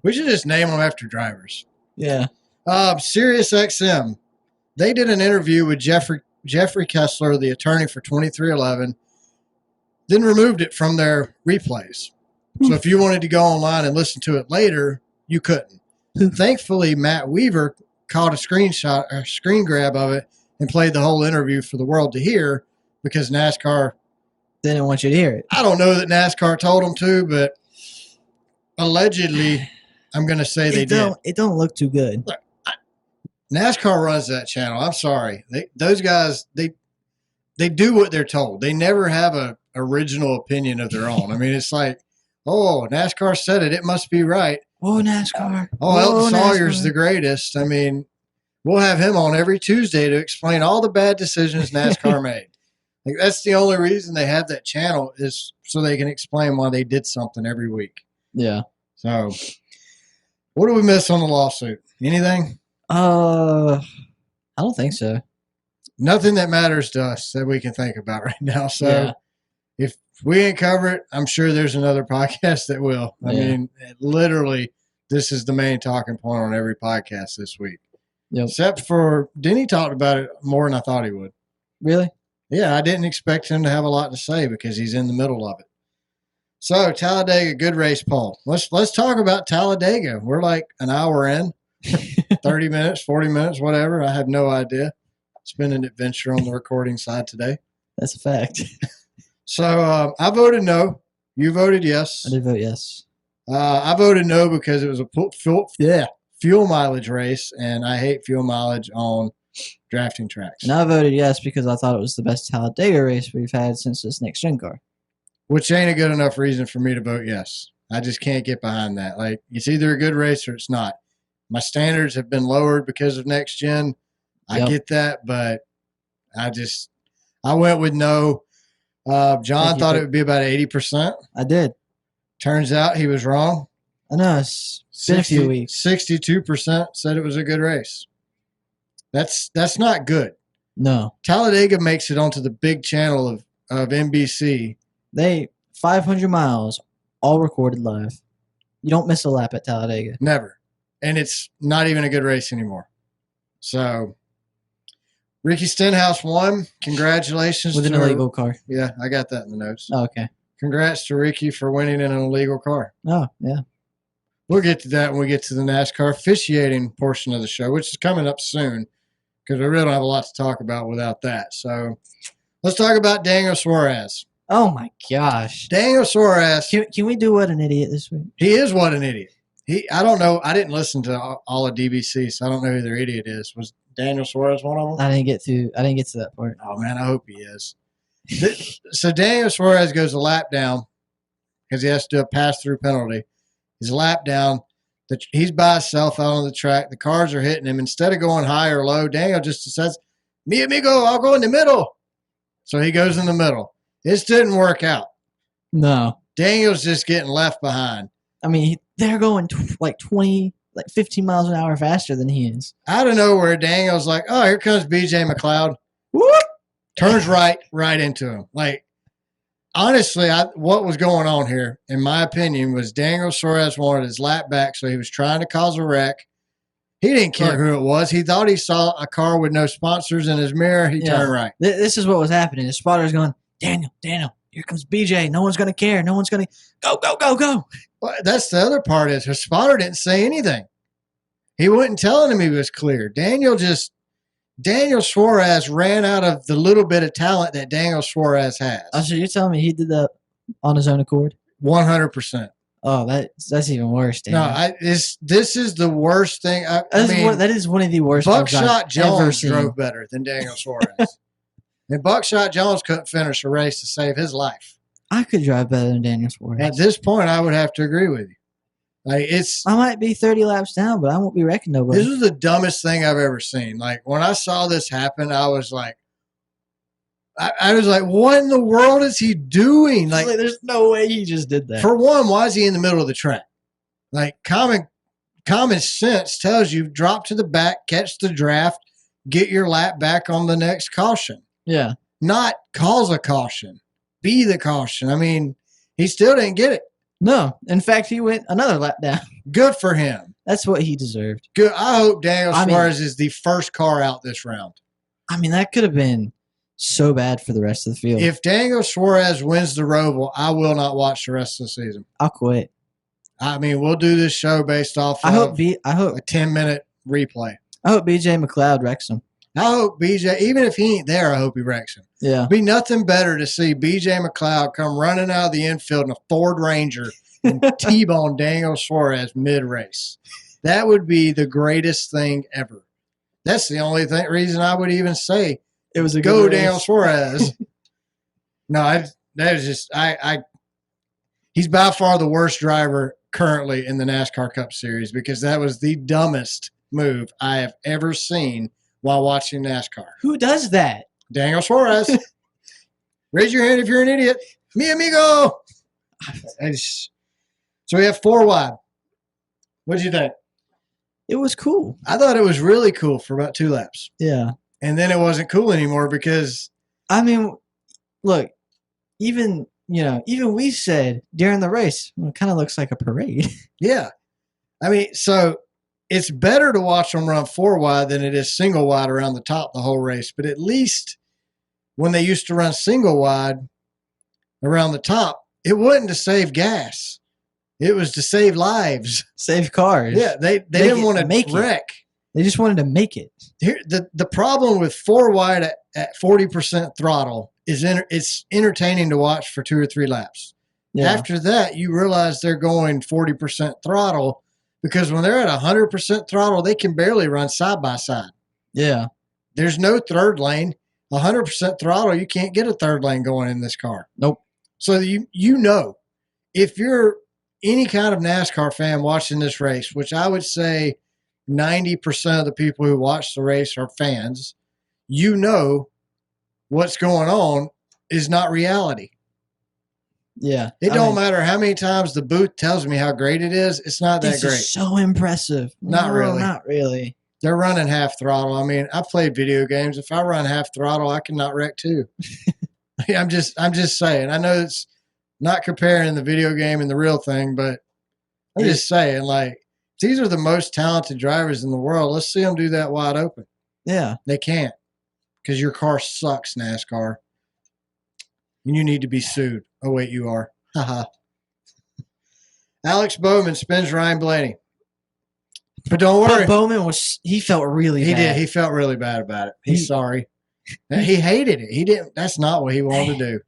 We should just name them after drivers. Yeah. Sirius XM. They did an interview with Jeffrey Kessler, the attorney for 2311, then removed it from their replays. So if you wanted to go online and listen to it later, you couldn't. Thankfully, Matt Weaver caught a screen grab of it and played the whole interview for the world to hear because NASCAR didn't want you to hear it. I don't know that NASCAR told them to, but allegedly, I'm going to say they did. It don't look too good. Look, NASCAR runs that channel. I'm sorry. Those guys, they do what they're told. They never have a original opinion of their own. I mean, it's like, oh, NASCAR said it. It must be right. Oh, NASCAR. Oh, Elton Sawyer's the greatest. I mean, we'll have him on every Tuesday to explain all the bad decisions NASCAR made. Like, that's the only reason they have that channel is so they can explain why they did something every week. Yeah. So, what do we miss on the lawsuit? Anything? I don't think so. Nothing that matters to us that we can think about right now. So, Yeah. if we ain't cover it, I'm sure there's another podcast that will. I mean, literally, this is the main talking point on every podcast this week. Yep. Except for Denny talked about it more than I thought he would. Really? Yeah, I didn't expect him to have a lot to say because he's in the middle of it. So, Talladega, good race, Paul. Let's talk about Talladega. We're like an hour in, 30 minutes, 40 minutes, whatever. I have no idea. It's been an adventure on the recording side today. That's a fact. So, I voted no. You voted yes. I did vote yes. I voted no because it was a fuel mileage race, and I hate fuel mileage on drafting tracks. And I voted yes because I thought it was the best Talladega race we've had since this next gen car. Which ain't a good enough reason for me to vote yes. I just can't get behind that. Like, it's either a good race or it's not. My standards have been lowered because of next gen. I get that, but I went with no. John thought it would be about 80%. I did. Turns out he was wrong. I know. It's been a few weeks. 62% said it was a good race. That's not good. No. Talladega makes it onto the big channel of NBC. 500 miles, all recorded live. You don't miss a lap at Talladega. Never. And it's not even a good race anymore. So, Ricky Stenhouse won. Congratulations. With an illegal car. Yeah, I got that in the notes. Oh, okay. Congrats to Ricky for winning in an illegal car. Oh, yeah. We'll get to that when we get to the NASCAR officiating portion of the show, which is coming up soon because we really don't have a lot to talk about without that. So, let's talk about Daniel Suarez. Oh, my gosh. Daniel Suarez. Can we do What an Idiot this week? He is what an idiot. I don't know. I didn't listen to all of DBC, so I don't know who their idiot is. Was Daniel Suarez one of them? I didn't get to that part. Oh, man, I hope he is. So Daniel Suarez goes a lap down because he has to do a pass-through penalty. He's a lap down. He's by himself out on the track. The cars are hitting him. Instead of going high or low, Daniel just says, "Mi amigo, I'll go in the middle." So he goes in the middle. This didn't work out. No. Daniel's just getting left behind. I mean, they're going 15 miles an hour faster than he is. Out of nowhere, Daniel's like, "Oh, here comes BJ McLeod." Whoop! Turns right into him. Like, honestly, what was going on here, in my opinion, was Daniel Suarez wanted his lap back, so he was trying to cause a wreck. He didn't care who it was. He thought he saw a car with no sponsors in his mirror. He turned right. This is what was happening. The spotter's going, Daniel, here comes BJ. No one's going to care. No one's going to go. Well, that's the other part is his spotter didn't say anything. He wasn't telling him he was clear. Daniel Suarez ran out of the little bit of talent that Daniel Suarez has. Oh, so you're telling me he did that on his own accord? 100%. Oh, that's even worse, Daniel. No, this is the worst thing. That is one of the worst. Buckshot Jones drove better than Daniel Suarez. And Buckshot Jones couldn't finish a race to save his life. I could drive better than Daniel Suarez. At this point, I would have to agree with you. I might be 30 laps down, but I won't be wrecking nobody. This is the dumbest thing I've ever seen. Like, when I saw this happen, I was like, what in the world is he doing? Like, there's no way he just did that. For one, why is he in the middle of the track? Like, common sense tells you drop to the back, catch the draft, get your lap back on the next caution. Yeah. not cause a caution, be the caution. I mean, he still didn't get it. No. In fact, he went another lap down. Good for him. That's what he deserved. Good. I hope Daniel Suarez is the first car out this round. I mean, that could have been so bad for the rest of the field. If Daniel Suarez wins the Roval, I will not watch the rest of the season. I'll quit. I mean, we'll do this show based off I hope a 10-minute replay. I hope BJ McLeod wrecks him. I hope BJ, even if he ain't there, I hope he wrecks him. Yeah. It'd be nothing better to see BJ McLeod come running out of the infield in a Ford Ranger and T-bone Daniel Suarez mid-race. That would be the greatest thing ever. That's the only reason I would even say it was a go good Daniel Suarez. No, that is just he's by far the worst driver currently in the NASCAR Cup Series because that was the dumbest move I have ever seen while watching NASCAR. Who does that? Daniel Suarez. Raise your hand if you're an idiot. Mi amigo. So we have 4 wide. What did you think? It was cool. I thought it was really cool for about 2 laps. Yeah. And then it wasn't cool anymore because I mean, look, even we said during the race, well, it kind of looks like a parade. Yeah. I mean, so it's better to watch them run 4 wide than it is single wide around the top the whole race. But at least when they used to run single wide around the top, it wasn't to save gas. It was to save lives. Save cars. Yeah, they didn't want to wreck. They just wanted to make it. Here, the problem with 4 wide at 40% throttle is it's entertaining to watch for 2 or 3 laps. Yeah. After that, you realize they're going 40% throttle because when they're at 100% throttle, they can barely run side by side. Yeah. There's no third lane. 100% throttle, you can't get a third lane going in this car. Nope. So if you're any kind of NASCAR fan watching this race, which I would say 90% of the people who watch the race are fans, what's going on is not reality. Yeah. It don't matter how many times the booth tells me how great it is. It's not that great. Is so impressive. Not really. Not really. They're running half throttle. I mean, I played video games. If I run half throttle, I can not wreck too. I'm just saying. I know it's not comparing the video game and the real thing, but I'm just saying, like, these are the most talented drivers in the world. Let's see them do that wide open. Yeah. They can't because your car sucks, NASCAR. And you need to be sued. Oh, wait, you are. Haha. Alex Bowman spins Ryan Blaney. But don't worry. But Bowman he felt really bad. He did. He felt really bad about it. He's sorry. He hated it. He didn't. That's not what he wanted to do.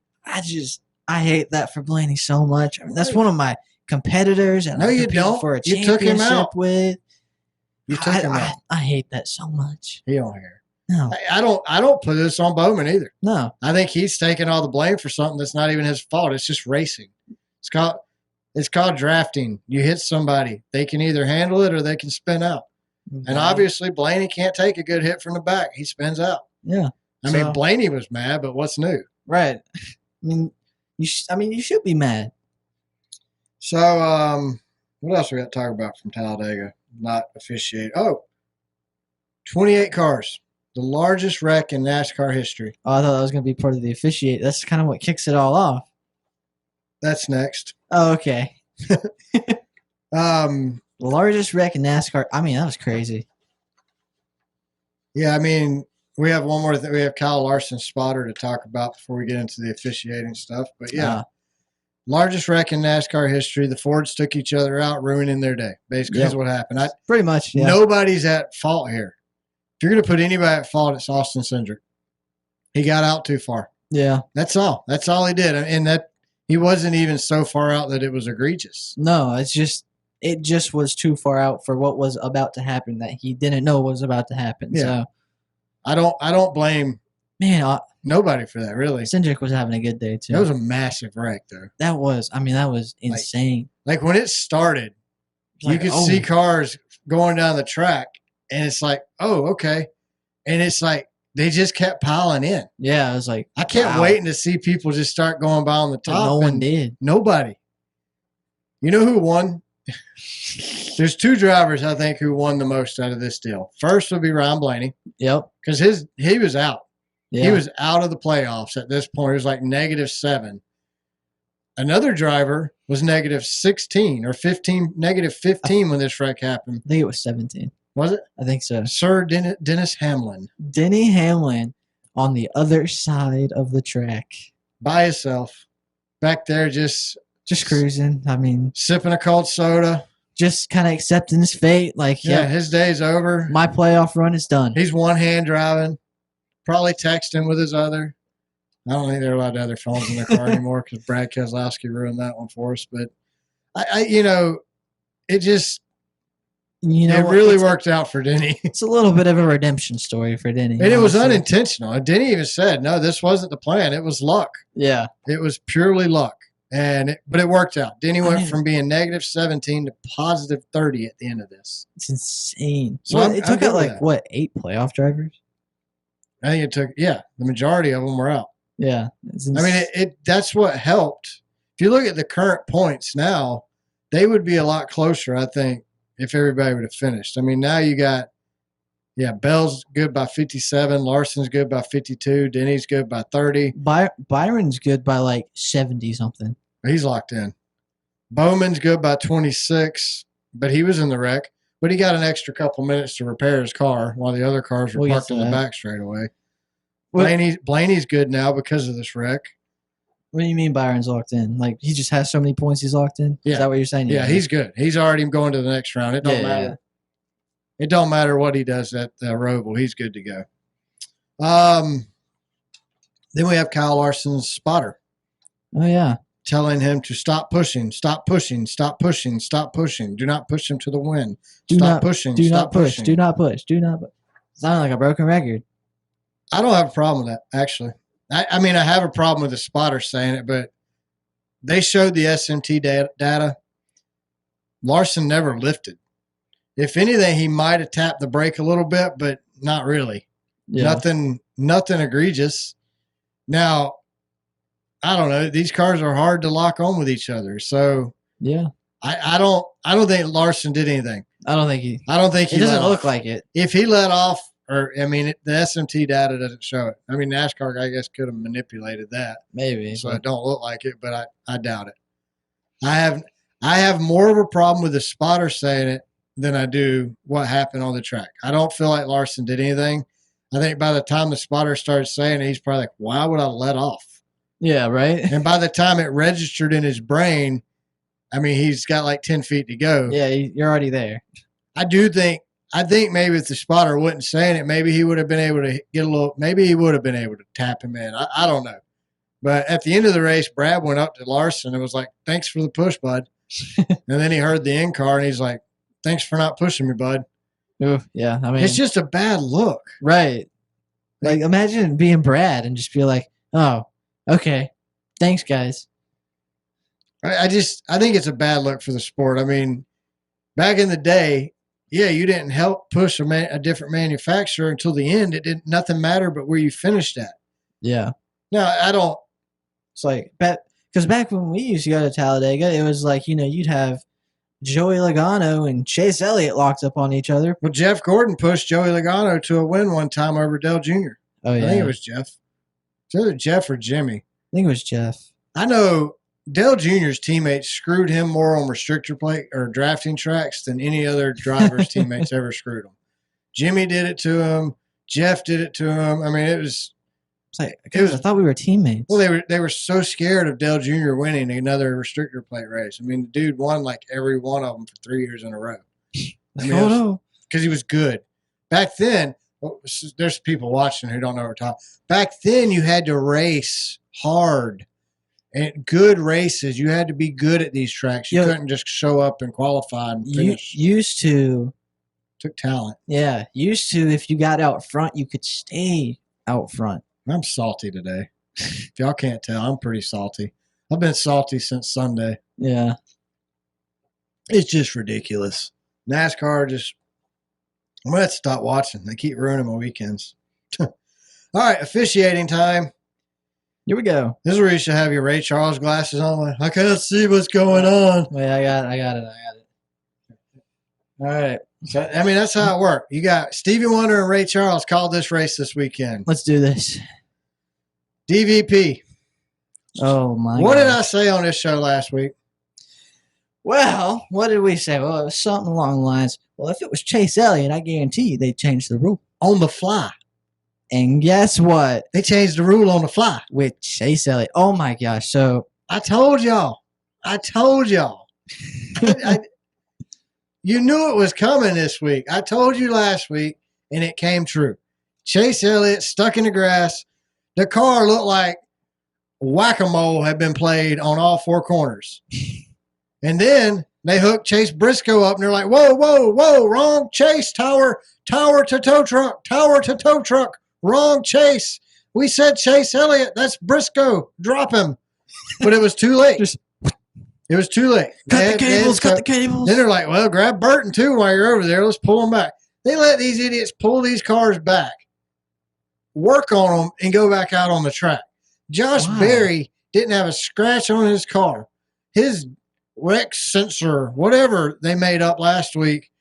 I hate that for Blaney so much. I mean, that's one of my competitors. And no, you don't. For a you took him out. With. You took him out. I hate that so much. He don't care. No. I don't put this on Bowman either. No. I think he's taking all the blame for something that's not even his fault. It's just racing. It's called drafting. You hit somebody. They can either handle it or they can spin out. Okay. And obviously Blaney can't take a good hit from the back. He spins out. Yeah. I mean, Blaney was mad, but what's new? Right. I mean, you should be mad. So, what else we got to talk about from Talladega? Not officiate. 28 cars. The largest wreck in NASCAR history. Oh, I thought that was going to be part of the officiate. That's kind of what kicks it all off. That's next. Oh, okay. The largest wreck in NASCAR. I mean, that was crazy. Yeah, I mean, we have one more thing. We have Kyle Larson's spotter to talk about before we get into the officiating stuff. But yeah, largest wreck in NASCAR history. The Fords took each other out, ruining their day. Basically, is what happened. Pretty much. Yeah. Nobody's at fault here. If you're going to put anybody at fault, it's Austin Cindric. He got out too far. Yeah. That's all. That's all he did. And that he wasn't even so far out that it was egregious. No, it just was too far out for what was about to happen that he didn't know was about to happen. Yeah. So I don't blame nobody for that, really. Cindric was having a good day too. That was a massive wreck though. That was insane. Like when it started, you could see cars going down the track and it's like, oh, okay. And it's like they just kept piling in. Yeah, it was like I kept waiting to see people just start going by on the top. But no one did. Nobody. You know who won? There's 2 drivers, I think, who won the most out of this deal. First would be Ryan Blaney. Yep. Because he was out. Yeah. He was out of the playoffs at this point. It was like -7. Another driver was -16 or 15, -15 when this wreck happened. I think it was 17. Was it? I think so. Sir Dennis Hamlin. Denny Hamlin on the other side of the track. By himself. Back there just cruising. I mean, sipping a cold soda. Just kind of accepting his fate. Like, yeah, his day's over. My playoff run is done. He's one-hand driving. Probably texting with his other. I don't think they're allowed to have their phones in their car anymore because Brad Keselowski ruined that one for us. But, it just it really worked out for Denny. It's a little bit of a redemption story for Denny. And it was unintentional. And Denny even said, no, this wasn't the plan. It was luck. Yeah. It was purely luck. But it worked out. Denny went from being -17 to +30 at the end of this. It's insane. So it took out 8 playoff drivers? I think it took, the majority of them were out. Yeah. I mean, that's what helped. If you look at the current points now, they would be a lot closer, I think, if everybody would have finished. I mean, now you got, Bell's good by 57, Larson's good by 52, Denny's good by 30. Byron's good by 70 something. He's locked in. Bowman's good by 26, but he was in the wreck. But he got an extra couple minutes to repair his car while the other cars were parked in the back straightaway. Blaney's good now because of this wreck. What do you mean Byron's locked in? He just has so many points he's locked in? Yeah. Is that what you're saying? Yeah, he's good. He's already going to the next round. It don't matter. Yeah. It don't matter what he does at Roval. He's good to go. Then we have Kyle Larson's spotter. Oh, yeah. Telling him to stop pushing, stop pushing, stop pushing, stop pushing. Do not push him to the win. Do not push. Do not push. Do not push. Sounded like a broken record. I don't have a problem with that, actually. I mean, I have a problem with the spotter saying it, but they showed the SMT data. Larson never lifted. If anything, he might have tapped the brake a little bit, but not really. Yeah. Nothing egregious. Now, I don't know. These cars are hard to lock on with each other. So yeah, I don't think Larson did anything. I don't think he. It doesn't look like it. If he let off, the SMT data doesn't show it. I mean, NASCAR, I guess, could have manipulated that. Maybe. So it don't look like it, but I doubt it. I have more of a problem with the spotter saying it than I do what happened on the track. I don't feel like Larson did anything. I think by the time the spotter started saying it, he's probably like, why would I let off? Yeah, right. And by the time it registered in his brain, he's got 10 feet to go. Yeah, you're already there. I think maybe if the spotter wasn't saying it, maybe he would have been able to maybe he would have been able to tap him in. I don't know. But at the end of the race, Brad went up to Larson and was like, thanks for the push, bud. And then he heard the in-car and he's like, thanks for not pushing me, bud. Ooh, yeah, it's just a bad look. Right. Imagine being Brad and just be like, oh, okay, thanks, guys. I think it's a bad look for the sport. Back in the day, you didn't help push a different manufacturer until the end. Nothing mattered but where you finished at. Yeah. No, I don't. It's because back when we used to go to Talladega, it was you'd have Joey Logano and Chase Elliott locked up on each other. Well, Jeff Gordon pushed Joey Logano to a win one time over Dale Jr. Oh, yeah. I think it was Jeff. It's either Jeff or Jimmy. I think it was Jeff. I know Dale Jr.'s teammates screwed him more on restrictor plate or drafting tracks than any other driver's teammates ever screwed him. Jimmy did it to him. Jeff did it to him. It was. I thought we were teammates. Well, they were so scared of Dale Jr. winning another restrictor plate race. The dude won every one of them for 3 years in a row. No. Because he was good. Back then, there's people watching who don't know what we're talking. Back then, you had to race hard. And good races, you had to be good at these tracks. You couldn't just show up and qualify and finish. Used to. Took talent. Yeah. Used to, if you got out front, you could stay out front. I'm salty today. If y'all can't tell, I'm pretty salty. I've been salty since Sunday. Yeah. It's just ridiculous. NASCAR I'm going to have to stop watching. They keep ruining my weekends. All right, officiating time. Here we go. This is where you should have your Ray Charles glasses on. I can't see what's going on. Wait, I got it. All right. So, that's how it worked. You got Stevie Wonder and Ray Charles called this race this weekend. Let's do this. DVP. Oh my! What did I say on this show last week? Well, what did we say? Well, it was something along the lines. Well, if it was Chase Elliott, I guarantee you they changed the rule On the fly. And guess what? They changed the rule on the fly. With Chase Elliott. Oh my gosh! So I told y'all. You knew it was coming this week. I told you last week, and it came true. Chase Elliott stuck in the grass. The car looked like whack-a-mole had been played on all four corners. And then they hooked Chase Briscoe up, and they're like, whoa, wrong Chase, tower to tow truck, wrong Chase. We said Chase Elliott. That's Briscoe. Drop him. But it was too late. It was too late. Cut the cables. Then they're like, well, grab Burton too while you're over there. Let's pull them back. They let these idiots pull these cars back, work on them, and go back out on the track. Josh Berry didn't have a scratch on his car. His wreck sensor, whatever they made up last week,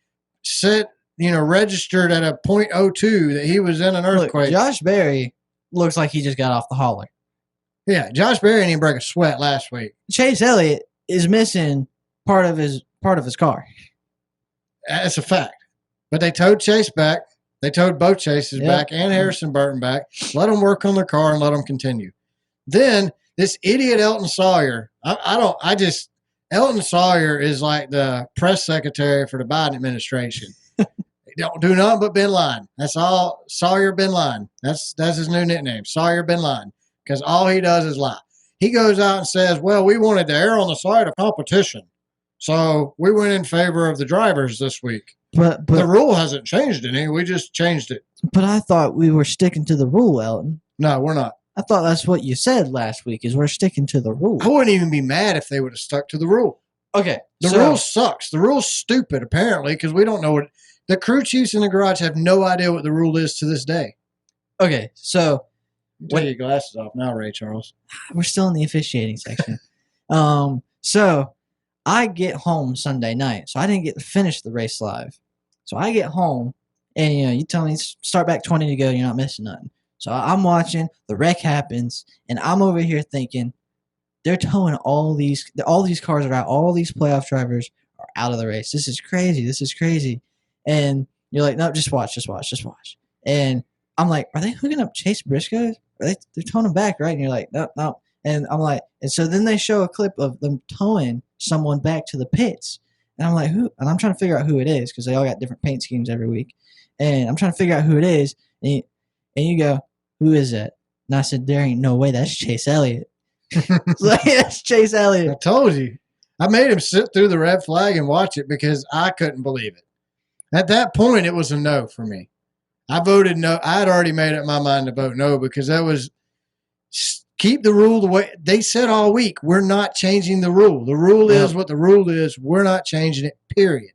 registered at a .02 that he was in an earthquake. Look, Josh Berry looks like he just got off the hauler. Yeah, Josh Berry didn't break a sweat last week. Chase Elliott is missing part of his car. That's a fact. But they towed Chase back. They towed both Chases back and Harrison Burton back. Let them work on their car and let them continue. Then this idiot Elton Sawyer. Elton Sawyer is like the press secretary for the Biden administration. He don't do nothing but bin line. That's all. Sawyer bin line. That's his new nickname. Sawyer bin line. Because all he does is lie. He goes out and says, well, we wanted to err on the side of competition. So we went in favor of the drivers this week. But the rule hasn't changed any. We just changed it. But I thought we were sticking to the rule, Elton. No, we're not. I thought that's what you said last week, is we're sticking to the rule. I wouldn't even be mad if they would have stuck to the rule. Okay. The rule sucks. The rule's stupid, apparently, because we don't know what – the crew chiefs in the garage have no idea what the rule is to this day. Okay, so – take your glasses off now, Ray Charles. We're still in the officiating section. So I get home Sunday night. So I didn't get to finish the race live. So I get home, and you tell me start back 20 to go. You're not missing nothing. So I'm watching. The wreck happens, and I'm over here thinking they're towing all these cars are out. All these playoff drivers are out of the race. This is crazy. And you're like, no, just watch. And I'm like, are they hooking up Chase Briscoe? They're towing him back, right? And you're like, no. And I'm like, and so then they show a clip of them towing someone back to the pits. And I'm like, who? And I'm trying to figure out who it is because they all got different paint schemes every week. And I'm trying to figure out who it is. And you go, who is that? And I said, there ain't no way. That's Chase Elliott. Like, that's Chase Elliott. I told you. I made him sit through the red flag and watch it because I couldn't believe it. At that point, it was a no for me. I voted no. I had already made up my mind to vote no because that was keep the rule the way they said all week. We're not changing the rule. The rule is what the rule is. We're not changing it, period.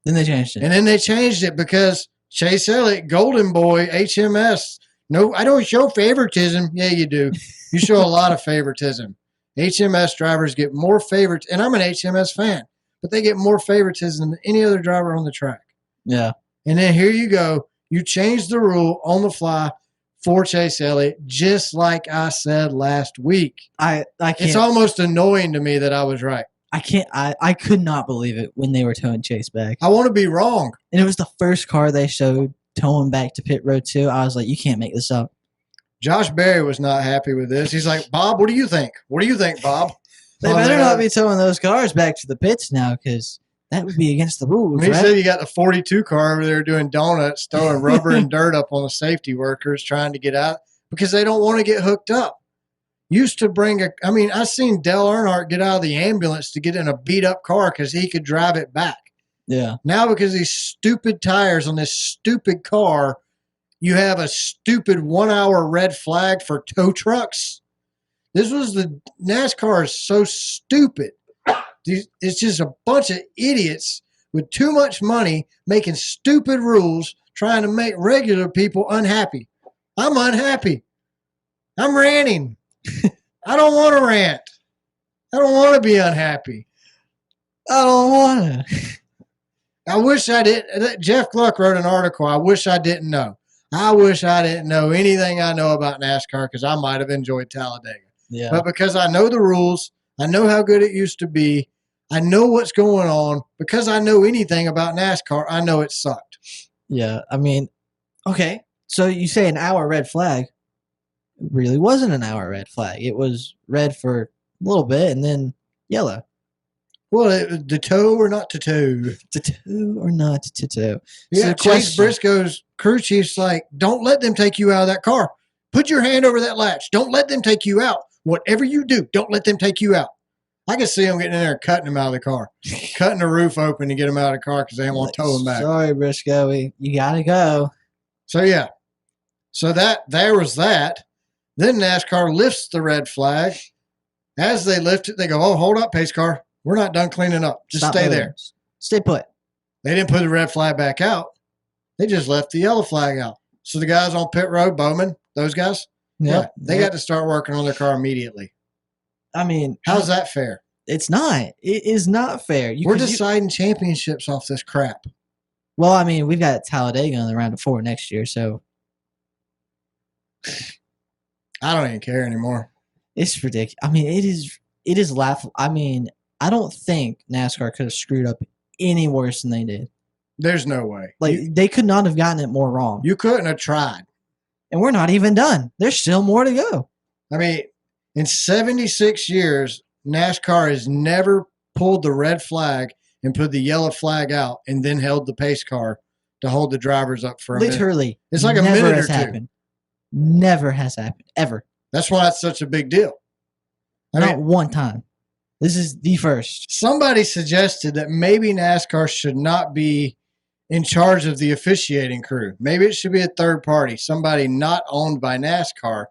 Then they changed it. And then they changed it because Chase Elliott, Golden Boy, HMS. No, I don't show favoritism. Yeah, you do. You show a lot of favoritism. HMS drivers get more favorites, and I'm an HMS fan, but they get more favoritism than any other driver on the track. Yeah. And then here you go. You changed the rule on the fly for Chase Elliott, just like I said last week. I can't. It's almost annoying to me that I was right. I can't. I could not believe it when they were towing Chase back. I want to be wrong. And it was the first car they showed towing back to pit road 2. I was like, you can't make this up. Josh Berry was not happy with this. He's like, Bob, what do you think? What do you think, Bob? They better not be towing those cars back to the pits now because that would be against the rules. He said you got the 42 car over there doing donuts, throwing rubber and dirt up on the safety workers trying to get out because they don't want to get hooked up. Used to bring I seen Dale Earnhardt get out of the ambulance to get in a beat up car because he could drive it back. Yeah. Now because of these stupid tires on this stupid car, you have a stupid 1 hour red flag for tow trucks. NASCAR is so stupid. It's just a bunch of idiots with too much money making stupid rules trying to make regular people unhappy. I'm unhappy. I'm ranting. I don't want to rant. I don't want to be unhappy. I don't want to. I wish I didn't. Jeff Gluck wrote an article. I wish I didn't know. I wish I didn't know anything I know about NASCAR because I might have enjoyed Talladega. Yeah. But because I know the rules, I know how good it used to be, I know what's going on. Because I know anything about NASCAR, I know it sucked. Yeah. I mean, okay. So you say an hour red flag. It really wasn't an hour red flag. It was red for a little bit and then yellow. Well, the toe or not to toe? To toe or not to toe? Yeah, So Chase Briscoe's crew chief's like, don't let them take you out of that car. Put your hand over that latch. Don't let them take you out. Whatever you do, don't let them take you out. I can see them getting in there and cutting him out of the car, cutting the roof open to get him out of the car because they don't want to tow him back. Sorry, Briscoe, you gotta go. So yeah, so there was that. Then NASCAR lifts the red flag. As they lift it, they go, "Oh, hold up, pace car. We're not done cleaning up. Just Stop stay moving. there." Stay put. They didn't put the red flag back out. They just left the yellow flag out. So the guys on pit road, Bowman, those guys, they got to start working on their car immediately. I mean, how's that fair? It's not. It is not fair. We're deciding championships off this crap. Well, I mean, we've got Talladega in the round of 4 next year, so I don't even care anymore. It's ridiculous. I mean, it is laughable. I mean, I don't think NASCAR could have screwed up any worse than they did. There's no way. Like, they could not have gotten it more wrong. You couldn't have tried. And we're not even done. There's still more to go. I mean, in 76 years, NASCAR has never pulled the red flag and put the yellow flag out and then held the pace car to hold the drivers up for a Literally. minute. It's like a minute or two. Happened. Never has happened. Ever. That's why it's such a big deal. Not one time. This is the first. Somebody suggested that maybe NASCAR should not be in charge of the officiating crew. Maybe it should be a third party, somebody not owned by NASCAR.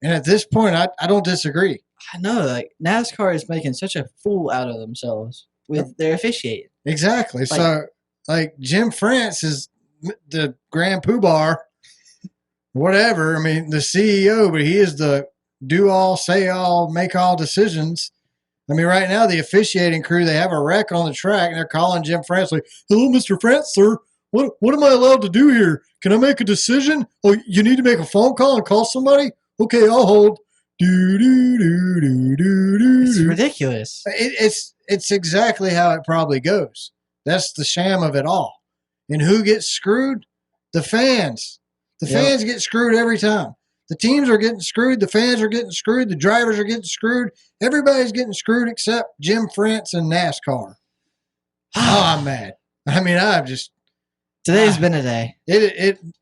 And at this point, I don't disagree. I know, like NASCAR is making such a fool out of themselves with their officiating. Exactly. So, like Jim France is the Grand Poobah, whatever. I mean, the CEO, but he is the do all, say all, make all decisions. I mean, right now, the officiating crew, they have a wreck on the track, and they're calling Jim France like, "Hello, Mr. France, sir. What am I allowed to do here? Can I make a decision? Oh, you need to make a phone call and call somebody? Okay, I'll hold." It's ridiculous. It's exactly how it probably goes. That's the sham of it all. And who gets screwed? The fans. The fans get screwed every time. The teams are getting screwed. The fans are getting screwed. The drivers are getting screwed. Everybody's getting screwed except Jim France and NASCAR. Oh, I'm mad. I mean, Today's been a day.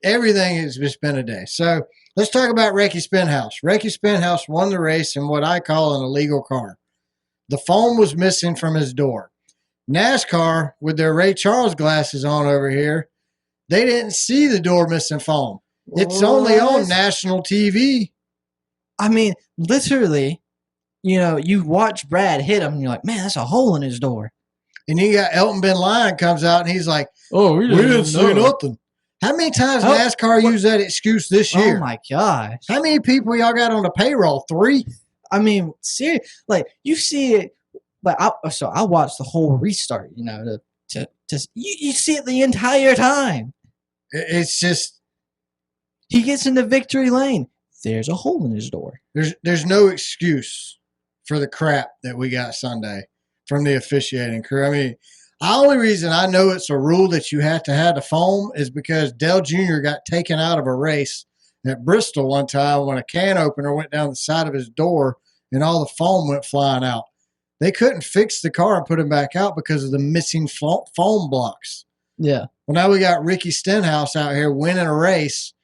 Everything has just been a day. So let's talk about Ricky Spinhouse. Ricky Spinhouse won the race in what I call an illegal car. The foam was missing from his door. NASCAR, with their Ray Charles glasses on over here, they didn't see the door missing foam. It's only on national TV. I mean, literally, you watch Brad hit him, and you're like, man, that's a hole in his door. And you got Elton Ben Lyon comes out, and he's like, oh, we didn't see nothing. How many times NASCAR used that excuse this year? Oh, my gosh. How many people y'all got on the payroll? 3? I mean, seriously, like, you see it. But I watched the whole restart, you see it the entire time. It's just. He gets into victory lane. There's a hole in his door. There's no excuse for the crap that we got Sunday from the officiating crew. I mean, the only reason I know it's a rule that you have to have the foam is because Dale Jr. got taken out of a race at Bristol one time when a can opener went down the side of his door and all the foam went flying out. They couldn't fix the car and put him back out because of the missing foam blocks. Yeah. Well, now we got Ricky Stenhouse out here winning a race,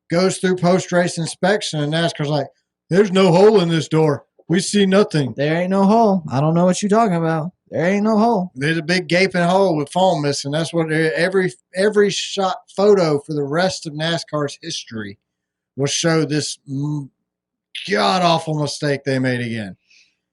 goes through post-race inspection, and NASCAR's like, there's no hole in this door. We see nothing. There ain't no hole. I don't know what you're talking about. There ain't no hole. There's a big gaping hole with foam missing. That's what every shot photo for the rest of NASCAR's history will show this god-awful mistake they made again.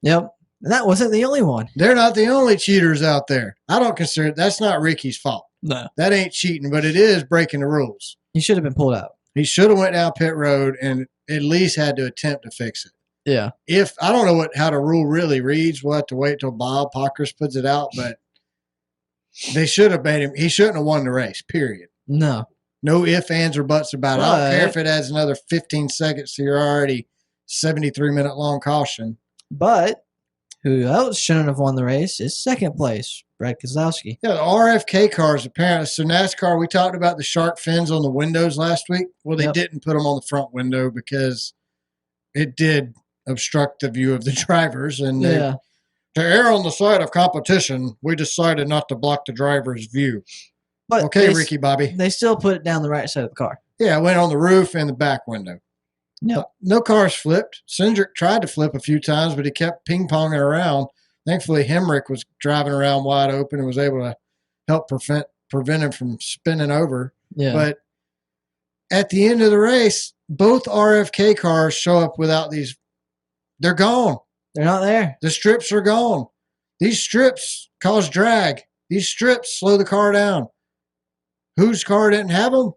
Yep. And that wasn't the only one. They're not the only cheaters out there. I don't consider it. That's not Ricky's fault. No. That ain't cheating, but it is breaking the rules. He should have been pulled out. He should have went down pit road and at least had to attempt to fix it. Yeah. If I don't know how the rule really reads, we'll have to wait till Bob Pockers puts it out, but they should have made him. He shouldn't have won the race, period. No. No ifs, ands, or buts about it. I don't care But- if it adds another 15 seconds to your already 73-minute long caution. But who else shouldn't have won the race is second place, Brad Keselowski. Yeah, the RFK cars apparently. So NASCAR, we talked about the shark fins on the windows last week. Well, they Yep. didn't put them on the front window because it did obstruct the view of the drivers. And Yeah. to err on the side of competition, we decided not to block the driver's view. But Okay, Ricky Bobby. They still put it down the right side of the car. Yeah, it went on the roof and the back window. Yep. No cars flipped. Cindric tried to flip a few times, but he kept ping-ponging around. Thankfully, Hemrick was driving around wide open and was able to help prevent him from spinning over. Yeah. But at the end of the race, both RFK cars show up without these. They're gone. They're not there. The strips are gone. These strips cause drag. These strips slow the car down. Whose car didn't have them?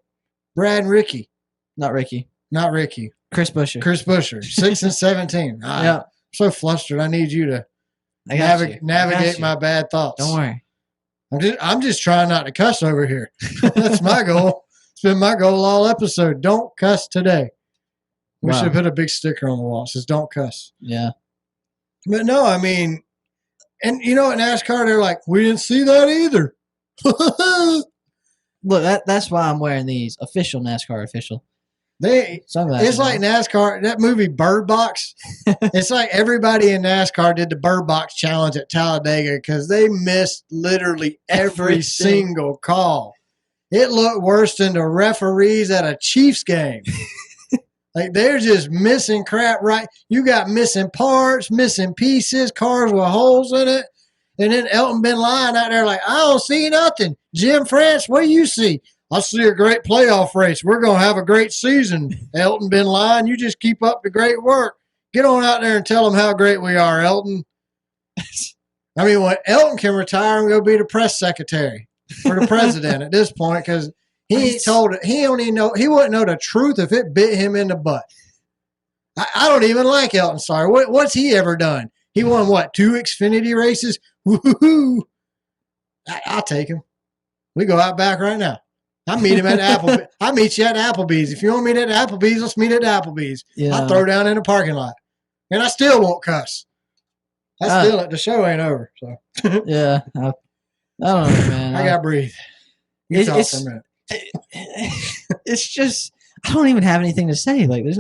Brad and Ricky. Not Ricky. Not Ricky. Chris Buescher. Chris Buescher, 6 and 17. Yeah. I'm so flustered. I need you to I got you. I got navigate you. my bad thoughts. Don't worry. I'm just trying not to cuss over here. That's my goal. It's been my goal all episode. Don't cuss today. We Wow. should put a big sticker on the wall. It says don't cuss. Yeah. But no, I mean, and you know, at NASCAR, they're like, we didn't see that either. Look, that's why I'm wearing these official NASCAR official. It's like NASCAR, that movie Bird Box. It's like everybody in NASCAR did the Bird Box challenge at Talladega because they missed literally every Everything. single call. It looked worse than the referees at a Chiefs game. Like they're just missing crap, right? You got missing parts, missing pieces, cars with holes in it. And then Elton been lying out there like, I don't see nothing. Jim France, what do you see? I see a great playoff race. We're going to have a great season. Elton been lying. You just keep up the great work. Get on out there and tell them how great we are, Elton. I mean, when Elton can retire and go be the press secretary for the president at this point because he wouldn't know the truth if it bit him in the butt. I don't even like Elton. Sorry. What's he ever done? He won, 2 Xfinity races? Woo-hoo-hoo. I'll take him. We go out back right now. I meet him at Applebee's. I meet you at Applebee's. If you want to meet at Applebee's, let's meet at Applebee's. Yeah. I'll throw down in the parking lot. And I still won't cuss. The show ain't over. So Yeah. I don't know, man. I got to breathe. You talk for a minute. It's just, I don't even have anything to say. Like, there's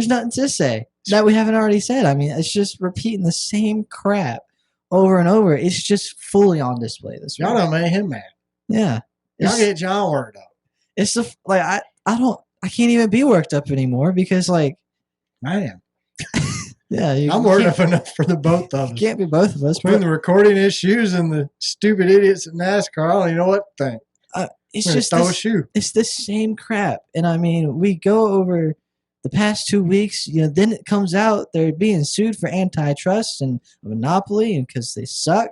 nothing to say that we haven't already said. I mean, it's just repeating the same crap over and over. It's just fully on display this week. Y'all done made him mad. Yeah. Y'all get John worked up. It's the, like, I can't even be worked up anymore because, like, I am. yeah. I'm worked up enough for the both of us. Can't be both of us. Between the recording issues and the stupid idiots at NASCAR, I don't even know what to think. It's I'm just throw a this, shoe. it's the same crap. And I mean, we go over the past 2 weeks, then it comes out they're being sued for antitrust and monopoly and because they suck.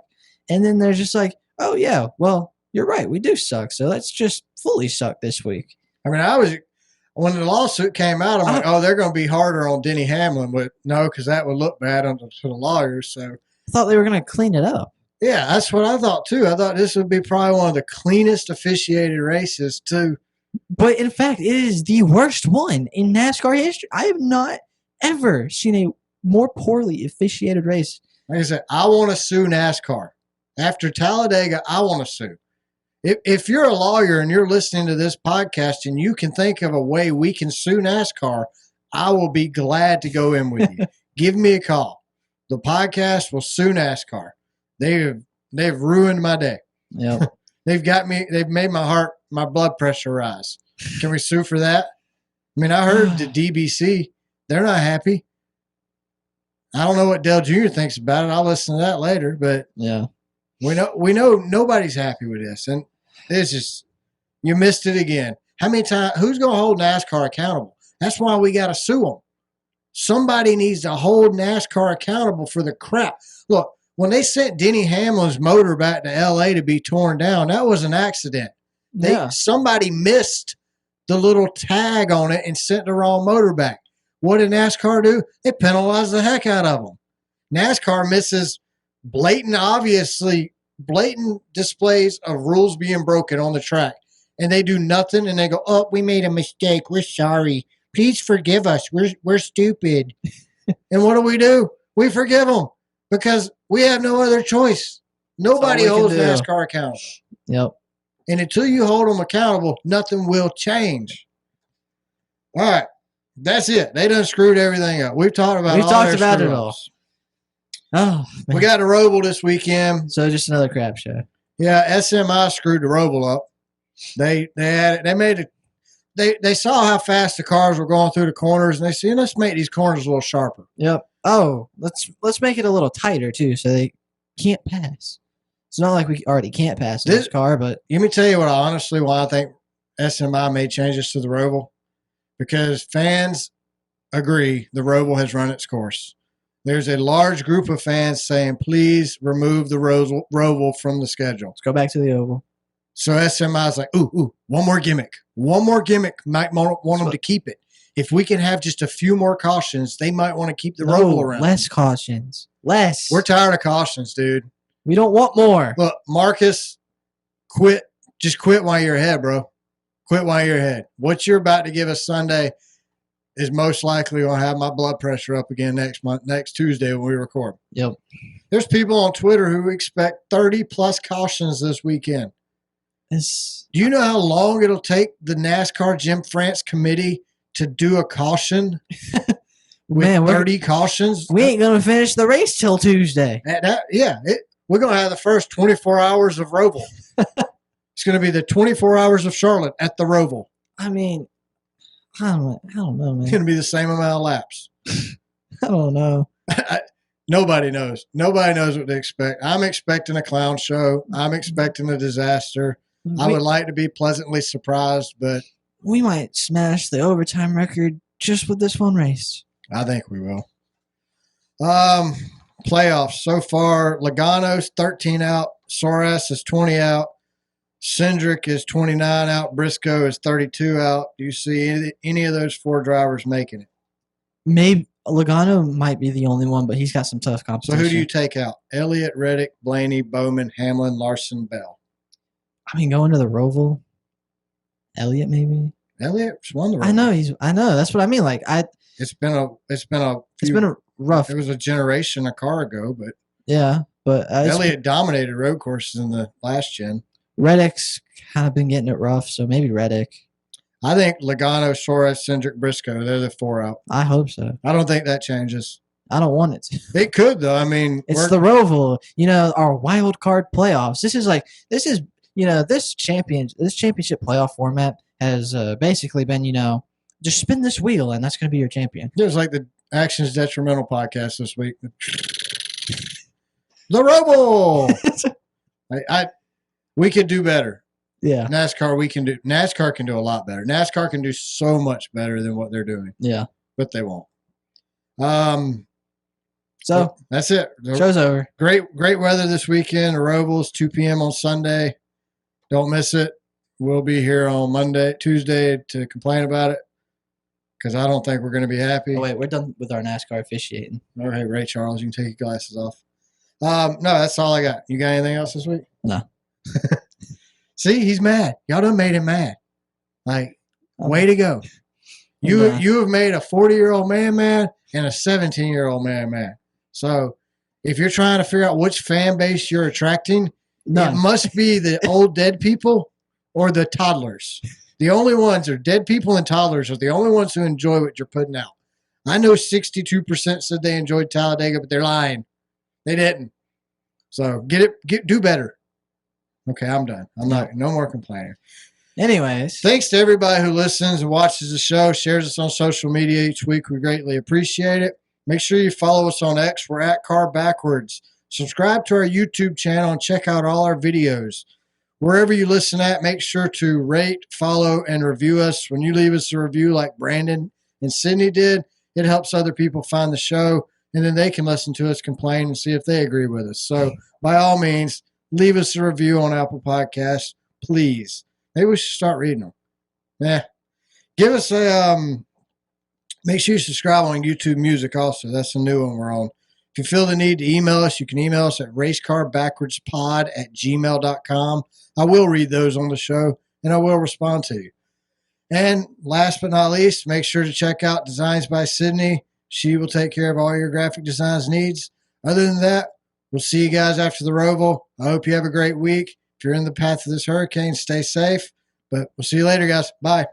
And then they're just like, oh, yeah, well, you're right. We do suck. So let's just fully suck this week. I mean, when the lawsuit came out, I'm like, oh, they're going to be harder on Denny Hamlin. But no, because that would look bad to the lawyers. So I thought they were going to clean it up. yeah, that's what I thought too. I thought this would be probably one of the cleanest officiated races too. But in fact, it is the worst one in NASCAR history. I have not ever seen a more poorly officiated race. Like I said, I want to sue NASCAR. After Talladega, I want to sue. If you're a lawyer and you're listening to this podcast and you can think of a way we can sue NASCAR, I will be glad to go in with you. Give me a call. The podcast will sue NASCAR. They've ruined my day. Yep. They've made my blood pressure rise. Can we sue for that? I mean, I heard the DBC, they're not happy. I don't know what Dale Jr. thinks about it. I'll listen to that later, but Yeah. we know nobody's happy with this. And it's just, you missed it again. How many times, who's going to hold NASCAR accountable? That's why we got to sue them. Somebody needs to hold NASCAR accountable for the crap. Look, when they sent Denny Hamlin's motor back to L.A. to be torn down, that was an accident. Somebody missed the little tag on it and sent the wrong motor back. What did NASCAR do? They penalized the heck out of them. NASCAR misses blatant displays of rules being broken on the track. and they do nothing, and they go, "Oh, we made a mistake. We're sorry. Please forgive us. We're stupid." And what do? We forgive them because we have no other choice. Nobody holds NASCAR accountable. Yep. And until you hold them accountable, nothing will change. All right. That's it. They done screwed everything up. We've talked about it all. Oh, man. We got the Roval this weekend. So just another crap show. Yeah, SMI screwed the Roval up. They saw how fast the cars were going through the corners, and they said, let's make these corners a little sharper. Yep. Oh, let's make it a little tighter too, so they can't pass. It's not like we already can't pass this car, but let me tell you why I think SMI made changes to the Roval. Because fans agree the Roval has run its course. There's a large group of fans saying, please remove the Roval from the schedule. Let's go back to the oval. So SMI is like, ooh, one more gimmick. One more gimmick. Might want them to keep it. If we can have just a few more cautions, they might want to keep the Roval around. Less cautions. Less. We're tired of cautions, dude. We don't want more. Look, Marcus, quit. Just quit while you're ahead, bro. Quit while you're ahead. What you're about to give us Sunday is most likely going to have my blood pressure up again next Tuesday when we record. Yep. There's people on Twitter who expect 30-plus cautions this weekend. Do you know how long it'll take the NASCAR Jim France committee to do a caution with 30 cautions? We ain't going to finish the race till Tuesday. We're going to have the first 24 hours of Roval. It's going to be the 24 hours of Charlotte at the Roval. I mean, I don't know, man. It's going to be the same amount of laps. I don't know. Nobody knows. Nobody knows what to expect. I'm expecting a clown show. I'm expecting a disaster. I would like to be pleasantly surprised, but we might smash the overtime record just with this one race. I think we will. Playoffs so far: Logano's 13 out, Soares is 20 out, Cindric is 29 out, Briscoe is 32 out. Do you see any of those four drivers making it? Maybe Logano might be the only one, but he's got some tough competition. So who do you take out? Elliott, Reddick, Blaney, Bowman, Hamlin, Larson, Bell. I mean, going to the Roval, Elliott maybe. Elliott's won the Roval. I know. That's what I mean. Like it's been a rough. It was a generation, a car ago, but yeah. But Elliott dominated road courses in the last gen. Reddick's kind of been getting it rough, so maybe Reddick. I think Logano, Soares, Cindric, Briscoe, they're the four out. I hope so. I don't think that changes. I don't want it to. It could, though. I mean, it's the Roval, our wild card playoffs. This championship playoff format has basically been, just spin this wheel and that's going to be your champion. It was like the Actions Detrimental podcast this week. The Roval. We could do better. Yeah. NASCAR can do a lot better. NASCAR can do so much better than what they're doing. Yeah. But they won't. So that's it. Show's over. Great weather this weekend. The Roval's 2 p.m. on Sunday. Don't miss it. We'll be here on Tuesday to complain about it because I don't think we're going to be happy. Oh, wait, we're done with our NASCAR officiating. All right, Ray Charles, you can take your glasses off. No, that's all I got. You got anything else this week? No. See, he's mad. Y'all done made him mad. Like, way to go. You have made a 40-year-old man mad and a 17-year-old man mad. So if you're trying to figure out which fan base you're attracting, it must be the old dead people or the toddlers. The only ones are dead people and toddlers are the only ones who enjoy what you're putting out. I know 62% said they enjoyed Talladega, but they're lying. They didn't. So do better. Okay, I'm done. No more complaining. Anyways. Thanks to everybody who listens and watches the show, shares us on social media each week. We greatly appreciate it. Make sure you follow us on X. We're at Car Backwards. Subscribe to our YouTube channel and check out all our videos. Wherever you listen at, make sure to rate, follow, and review us. When you leave us a review like Brandon and Sydney did, it helps other people find the show, and then they can listen to us complain and see if they agree with us. So by all means, leave us a review on Apple Podcasts, please. Maybe we should start reading them. Give us make sure you subscribe on YouTube Music also. That's the new one we're on. If you feel the need to email us, you can email us at racecarbackwardspod@gmail.com. I will read those on the show and I will respond to you. And last but not least, make sure to check out Designs by Sydney. She will take care of all your graphic designs needs. Other than that, we'll see you guys after the Roval. I hope you have a great week. If you're in the path of this hurricane, stay safe. But we'll see you later, guys. Bye.